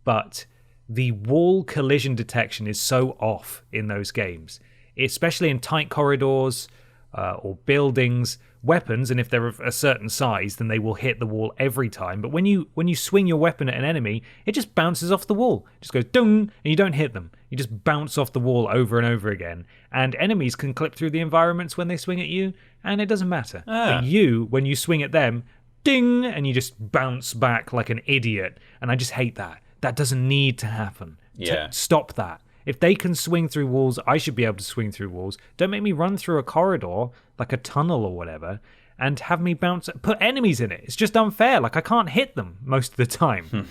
[SPEAKER 1] but the wall collision detection is so off in those games, especially in tight corridors or buildings. Weapons, and if they're of a certain size, then they will hit the wall every time. But when you swing your weapon at an enemy, it just bounces off the wall. It just goes dung, and you don't hit them. You just bounce off the wall over and over again. And enemies can clip through the environments when they swing at you, and it doesn't matter. But you, when you swing at them, ding, and you just bounce back like an idiot. And I just hate that. That doesn't need to happen.
[SPEAKER 2] Yeah.
[SPEAKER 1] Stop that. If they can swing through walls, I should be able to swing through walls. Don't make me run through a corridor, like a tunnel or whatever, and have me bounce. Put enemies in it. It's just unfair. Like, I can't hit them most of the time.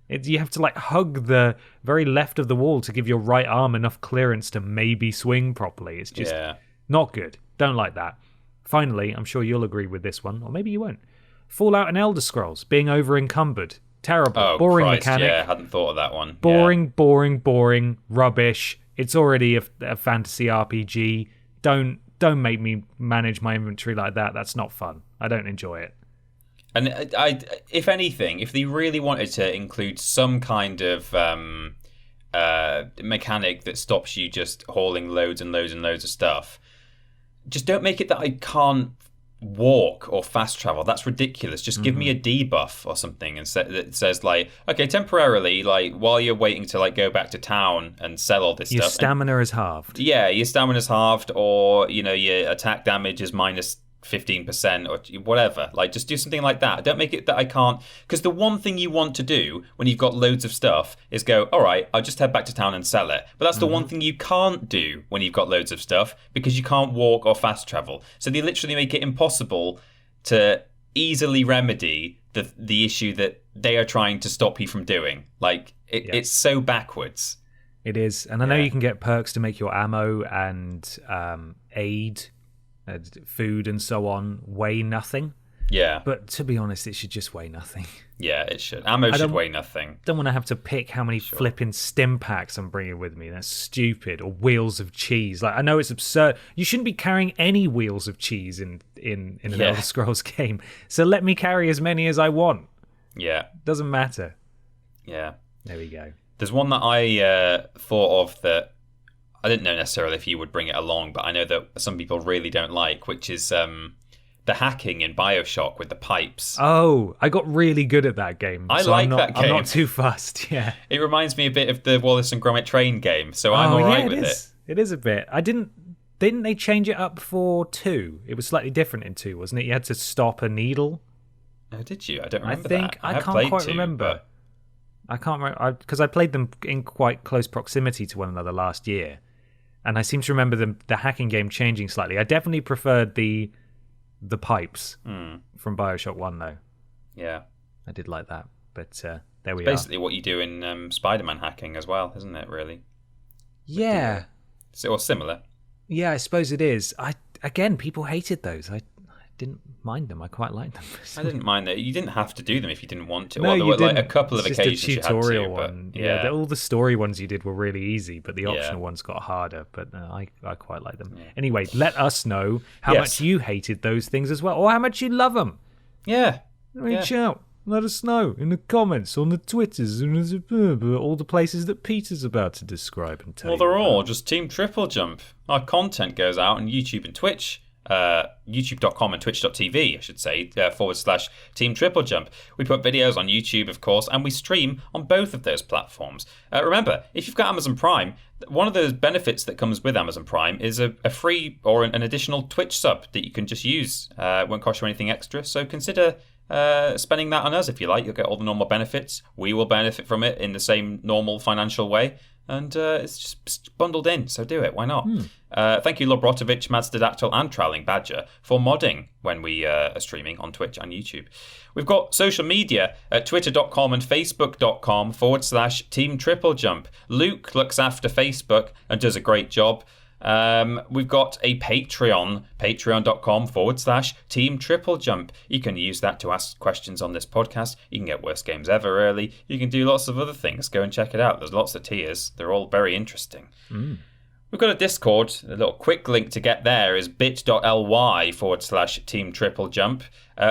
[SPEAKER 1] You have to, like, hug the very left of the wall to give your right arm enough clearance to maybe swing properly. It's just not good. Don't like that. Finally, I'm sure you'll agree with this one, or maybe you won't. Fallout and Elder Scrolls being over encumbered. Terrible. Boring mechanic.
[SPEAKER 2] Yeah, I hadn't thought of that one.
[SPEAKER 1] Boring, rubbish. It's already a fantasy RPG. Don't make me manage my inventory like that. That's not fun. I don't enjoy it.
[SPEAKER 2] And if anything, if they really wanted to include some kind of mechanic that stops you just hauling loads and loads and loads of stuff, just don't make it that I can't walk or fast travel. That's ridiculous. Just give me a debuff or something and that says, like, okay, temporarily, like, while you're waiting to, like, go back to town and sell all this
[SPEAKER 1] stuff, your stamina is halved.
[SPEAKER 2] Yeah, your stamina's halved, or, you know, your attack damage is minus 15% or whatever. Like, just do something like that. Don't make it that I can't, because the one thing you want to do when you've got loads of stuff is go, all right, I'll just head back to town and sell it. But that's the one thing you can't do when you've got loads of stuff, because you can't walk or fast travel. So they literally make it impossible to easily remedy the issue that they are trying to stop you from doing. Like, it's so backwards.
[SPEAKER 1] It is. And I know you can get perks to make your ammo and aid, food and so on, weigh nothing.
[SPEAKER 2] Yeah.
[SPEAKER 1] But to be honest, it should just weigh nothing.
[SPEAKER 2] Yeah, it should. Ammo should weigh nothing.
[SPEAKER 1] Don't want to have to pick how many flipping stim packs I'm bringing with me. That's stupid. Or wheels of cheese. Like, I know it's absurd. You shouldn't be carrying any wheels of cheese in an Elder Scrolls game. So let me carry as many as I want.
[SPEAKER 2] Yeah.
[SPEAKER 1] Doesn't matter.
[SPEAKER 2] Yeah.
[SPEAKER 1] There we go.
[SPEAKER 2] There's one that I thought of that I didn't know necessarily if you would bring it along, but I know that some people really don't like, which is the hacking in BioShock with the pipes.
[SPEAKER 1] Oh, I got really good at that game.
[SPEAKER 2] I like that game.
[SPEAKER 1] I'm not too fussed, yeah.
[SPEAKER 2] It reminds me a bit of the Wallace and Gromit train game, so I'm all right with it.
[SPEAKER 1] It is a bit. Didn't they change it up for 2? It was slightly different in 2, wasn't it? You had to stop a needle.
[SPEAKER 2] Oh, did you? I don't remember
[SPEAKER 1] that. I can't quite remember. I can't remember because I played them in quite close proximity to one another last year, and I seem to remember the hacking game changing slightly. I definitely preferred the pipes from BioShock 1, though.
[SPEAKER 2] Yeah,
[SPEAKER 1] I did like that. But there we are.
[SPEAKER 2] Basically, what you do in Spider-Man hacking as well, isn't it? Really?
[SPEAKER 1] Yeah.
[SPEAKER 2] Or similar.
[SPEAKER 1] Yeah, I suppose it is. Again, people hated those. I didn't mind them. I quite liked them.
[SPEAKER 2] I didn't mind that. You didn't have to do them if you didn't want to.
[SPEAKER 1] No,
[SPEAKER 2] there
[SPEAKER 1] you
[SPEAKER 2] were
[SPEAKER 1] didn't.
[SPEAKER 2] Like a couple of
[SPEAKER 1] it's
[SPEAKER 2] occasions
[SPEAKER 1] just a tutorial
[SPEAKER 2] you had to,
[SPEAKER 1] one.
[SPEAKER 2] But, yeah.
[SPEAKER 1] All the story ones you did were really easy, but the optional ones got harder. But I quite like them. Yeah. Anyway, let us know how much you hated those things as well, or how much you love them.
[SPEAKER 2] Yeah.
[SPEAKER 1] Reach out. Let us know in the comments, on the Twitters, and all the places that Peter's about to describe and tell you.
[SPEAKER 2] Well, they're all just Team TripleJump. Our content goes out on YouTube and Twitch. YouTube.com and Twitch.tv, I should say, / Team TripleJump. We put videos on YouTube, of course, and we stream on both of those platforms. Remember, if you've got Amazon Prime, one of those benefits that comes with Amazon Prime is a free or an additional Twitch sub that you can just use. It won't cost you anything extra, so consider spending that on us if you like. You'll get all the normal benefits. We will benefit from it in the same normal financial way. And it's just bundled in, so do it. Why not? Thank you, Lobrotovich, Mazdadactyl, and Trowling Badger for modding when we are streaming on Twitch and YouTube. We've got social media at twitter.com and facebook.com / Team TripleJump. Luke looks after Facebook and does a great job. We've got a Patreon, patreon.com / Team TripleJump. You can use that to ask questions on this podcast. You can get Worst Games Ever early. You can do lots of other things. Go and check it out. There's lots of tiers. They're all very interesting. We've got a Discord. A little quick link to get there is bit.ly / Team TripleJump.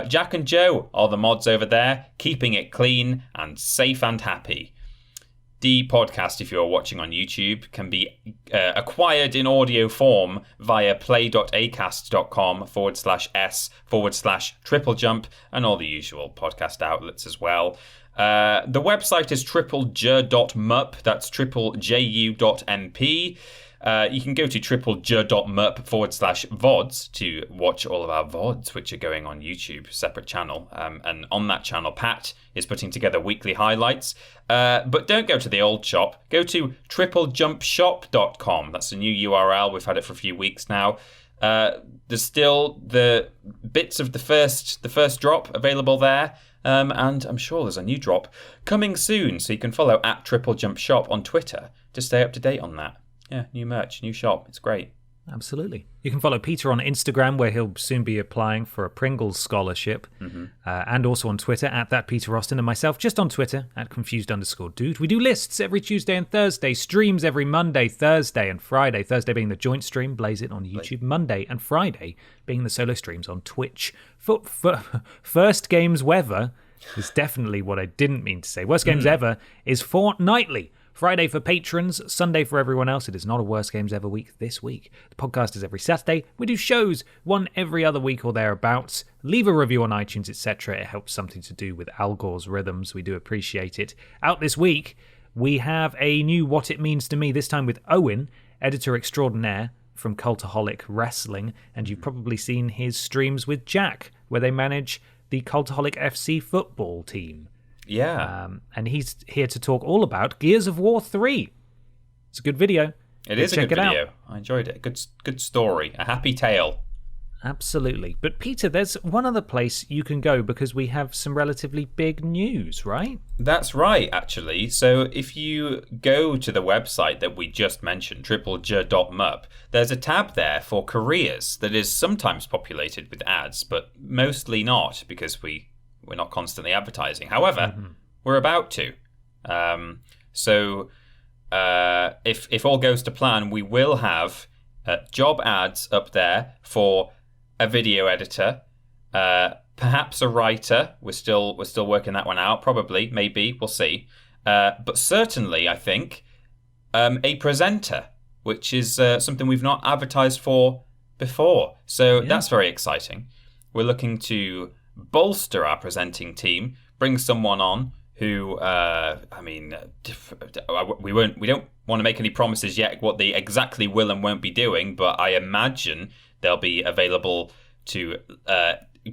[SPEAKER 2] Jack and Joe are the mods over there, keeping it clean and safe and happy. The podcast, if you're watching on YouTube, can be acquired in audio form via play.acast.com /s / TripleJump and all the usual podcast outlets as well. The website is triplej.mup. That's triplejU.mp. You can go to triplej.mup / VODs to watch all of our VODs, which are going on YouTube, separate channel. And on that channel, Pat is putting together weekly highlights. But don't go to the old shop. Go to triplejumpshop.com. That's a new URL. We've had it for a few weeks now. There's still the bits of the first drop available there. And I'm sure there's a new drop coming soon. So you can follow at TripleJumpShop on Twitter to stay up to date on that. Yeah, new merch, new shop. It's great.
[SPEAKER 1] Absolutely. You can follow Peter on Instagram, where he'll soon be applying for a Pringles scholarship, and also on Twitter at @ThatPeterAustin, and myself just on Twitter at @confused_dude. We do lists every Tuesday and Thursday, streams every Monday, Thursday, and Friday. Thursday being the joint stream, Blaze It on YouTube. Monday and Friday being the solo streams on Twitch. First Games Weather is definitely what I didn't mean to say. Worst Games Ever is fortnightly. Friday for patrons, Sunday for everyone else. It is not a Worst Games Ever week this week. The podcast is every Saturday. We do shows, one every other week or thereabouts. Leave a review on iTunes, etc. It helps something to do with Al Gore's rhythms. We do appreciate it. Out this week, we have a new What It Means to Me, this time with Owen, editor extraordinaire from Cultaholic Wrestling. And you've probably seen his streams with Jack, where they manage the Cultaholic FC football team.
[SPEAKER 2] Yeah.
[SPEAKER 1] And he's here to talk all about Gears of War 3. It's a good video.
[SPEAKER 2] It is a good video. I enjoyed it. Good story. A happy tale.
[SPEAKER 1] Absolutely. But Peter, there's one other place you can go because we have some relatively big news, right?
[SPEAKER 2] That's right, actually. So if you go to the website that we just mentioned, triplej.mup, there's a tab there for careers that is sometimes populated with ads, but mostly not because we're not constantly advertising. However, we're about to. So if all goes to plan, we will have job ads up there for a video editor, perhaps a writer. We're still working that one out. Probably, maybe, we'll see. but certainly, I think, a presenter, which is something we've not advertised for before. So that's very exciting. We're looking to bolster our presenting team, bring someone on who, we don't want to make any promises yet what they exactly will and won't be doing, but I imagine they'll be available to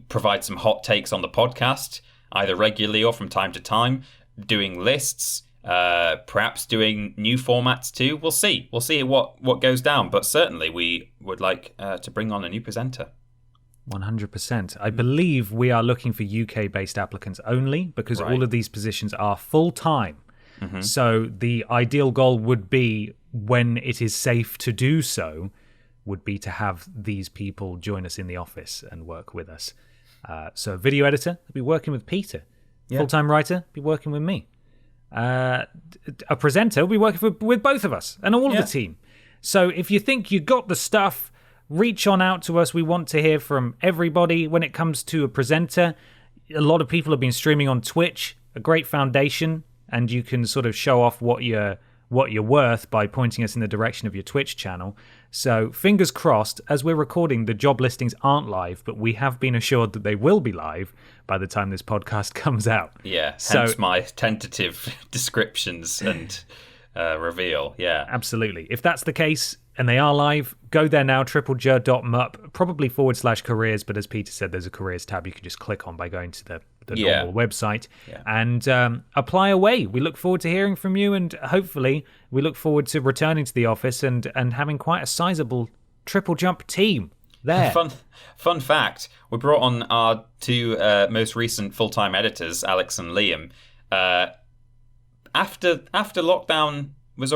[SPEAKER 2] provide some hot takes on the podcast, either regularly or from time to time, doing lists, perhaps doing new formats too. We'll see what goes down, but certainly we would like to bring on a new presenter.
[SPEAKER 1] 100%. I believe we are looking for UK-based applicants only, because all of these positions are full-time. Mm-hmm. So the ideal goal would be, when it is safe to do so, would be to have these people join us in the office and work with us. So a video editor, I'll be working with Peter. Yeah. Full-time writer, be working with me. A presenter will be working with both of us and all the team. So if you think you got the stuff, reach on out to us. We want to hear from everybody. When it comes to a presenter, a lot of people have been streaming on Twitch, a great foundation, and you can sort of show off what you're worth by pointing us in the direction of your Twitch channel. So fingers crossed, as we're recording, the job listings aren't live, but we have been assured that they will be live by the time this podcast comes out.
[SPEAKER 2] Yeah, hence my tentative descriptions and reveal. Yeah,
[SPEAKER 1] absolutely. If that's the case and they are live, go there now, TripleJump, probably /careers, but as Peter said, there's a careers tab you can just click on by going to the normal website and apply away. We look forward to hearing from you, and hopefully we look forward to returning to the office and having quite a sizable TripleJump team there.
[SPEAKER 2] Fun fact, we brought on our two most recent full-time editors, Alex and Liam, after lockdown had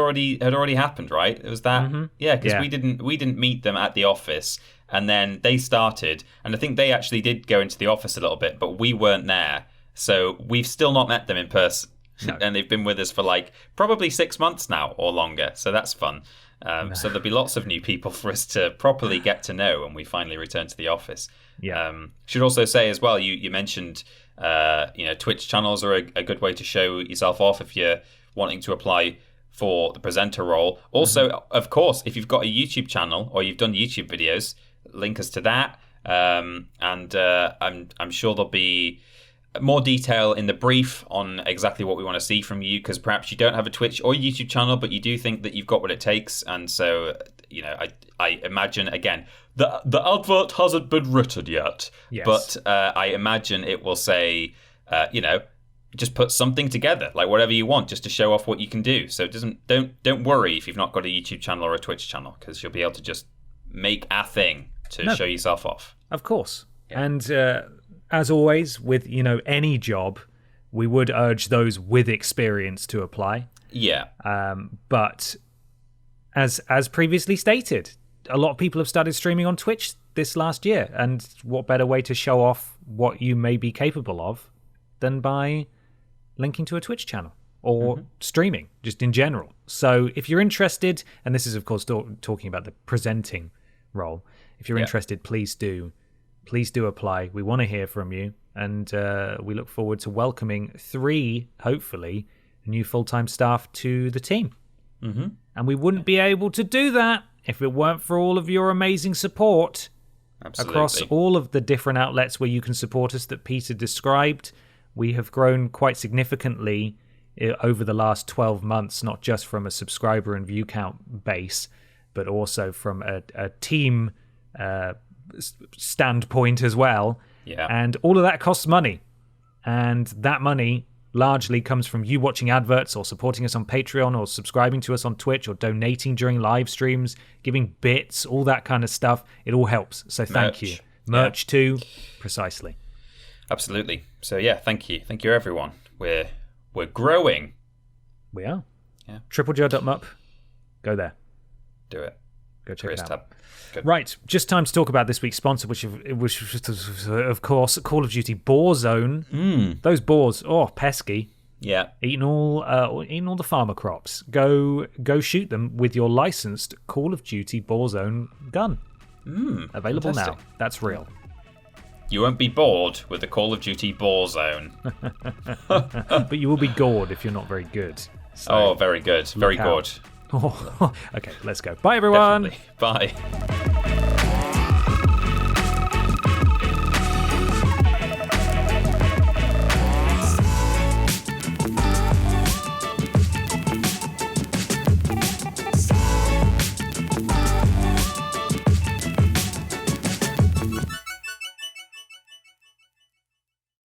[SPEAKER 2] already happened, right? It was that, because we didn't meet them at the office, and then they started, and I think they actually did go into the office a little bit, but we weren't there, so we've still not met them in person, and they've been with us for like probably 6 months now or longer. So that's fun. So there'll be lots of new people for us to properly get to know when we finally return to the office. Should also say as well, you mentioned Twitch channels are a good way to show yourself off if you're wanting to apply for the presenter role. Also, of course, if you've got a YouTube channel or you've done YouTube videos, link us to that. And I'm sure there'll be more detail in the brief on exactly what we want to see from you, because perhaps you don't have a Twitch or YouTube channel, but you do think that you've got what it takes. And so, I imagine, again, the advert hasn't been written yet, but I imagine it will say, just put something together, like whatever you want, just to show off what you can do. So don't worry if you've not got a YouTube channel or a Twitch channel, because you'll be able to just make a thing to show yourself off.
[SPEAKER 1] Of course. Yeah. And as always, with any job, we would urge those with experience to apply.
[SPEAKER 2] Yeah.
[SPEAKER 1] But as previously stated, a lot of people have started streaming on Twitch this last year, and what better way to show off what you may be capable of than by linking to a Twitch channel or streaming just in general. So if you're interested, and this is of course talking about the presenting role, if you're interested, please do apply. We want to hear from you, and we look forward to welcoming 3, hopefully, new full-time staff to the team. And we wouldn't be able to do that if it weren't for all of your amazing support across all of the different outlets where you can support us that Peter described. We have grown quite significantly over the last 12 months, not just from a subscriber and view count base, but also from a team standpoint as well. Yeah. And all of that costs money. And that money largely comes from you watching adverts or supporting us on Patreon or subscribing to us on Twitch or donating during live streams, giving bits, all that kind of stuff. It all helps. So thank you. Merch too. Precisely.
[SPEAKER 2] Absolutely. So thank you. Thank you, everyone. We're growing.
[SPEAKER 1] We are. Yeah. TripleJump. Go there.
[SPEAKER 2] Do it.
[SPEAKER 1] Go check it out. Right, just time to talk about this week's sponsor, which was, of course, Call of Duty Borzone. Those boars, pesky.
[SPEAKER 2] Yeah,
[SPEAKER 1] eating all the farmer crops. Go shoot them with your licensed Call of Duty Borzone gun. Available fantastic. Now. That's real.
[SPEAKER 2] You won't be bored with the Call of Duty Ball Zone.
[SPEAKER 1] But you will be gored if you're not very good. So
[SPEAKER 2] very good. Very good.
[SPEAKER 1] Okay, let's go. Bye, everyone.
[SPEAKER 2] Definitely. Bye.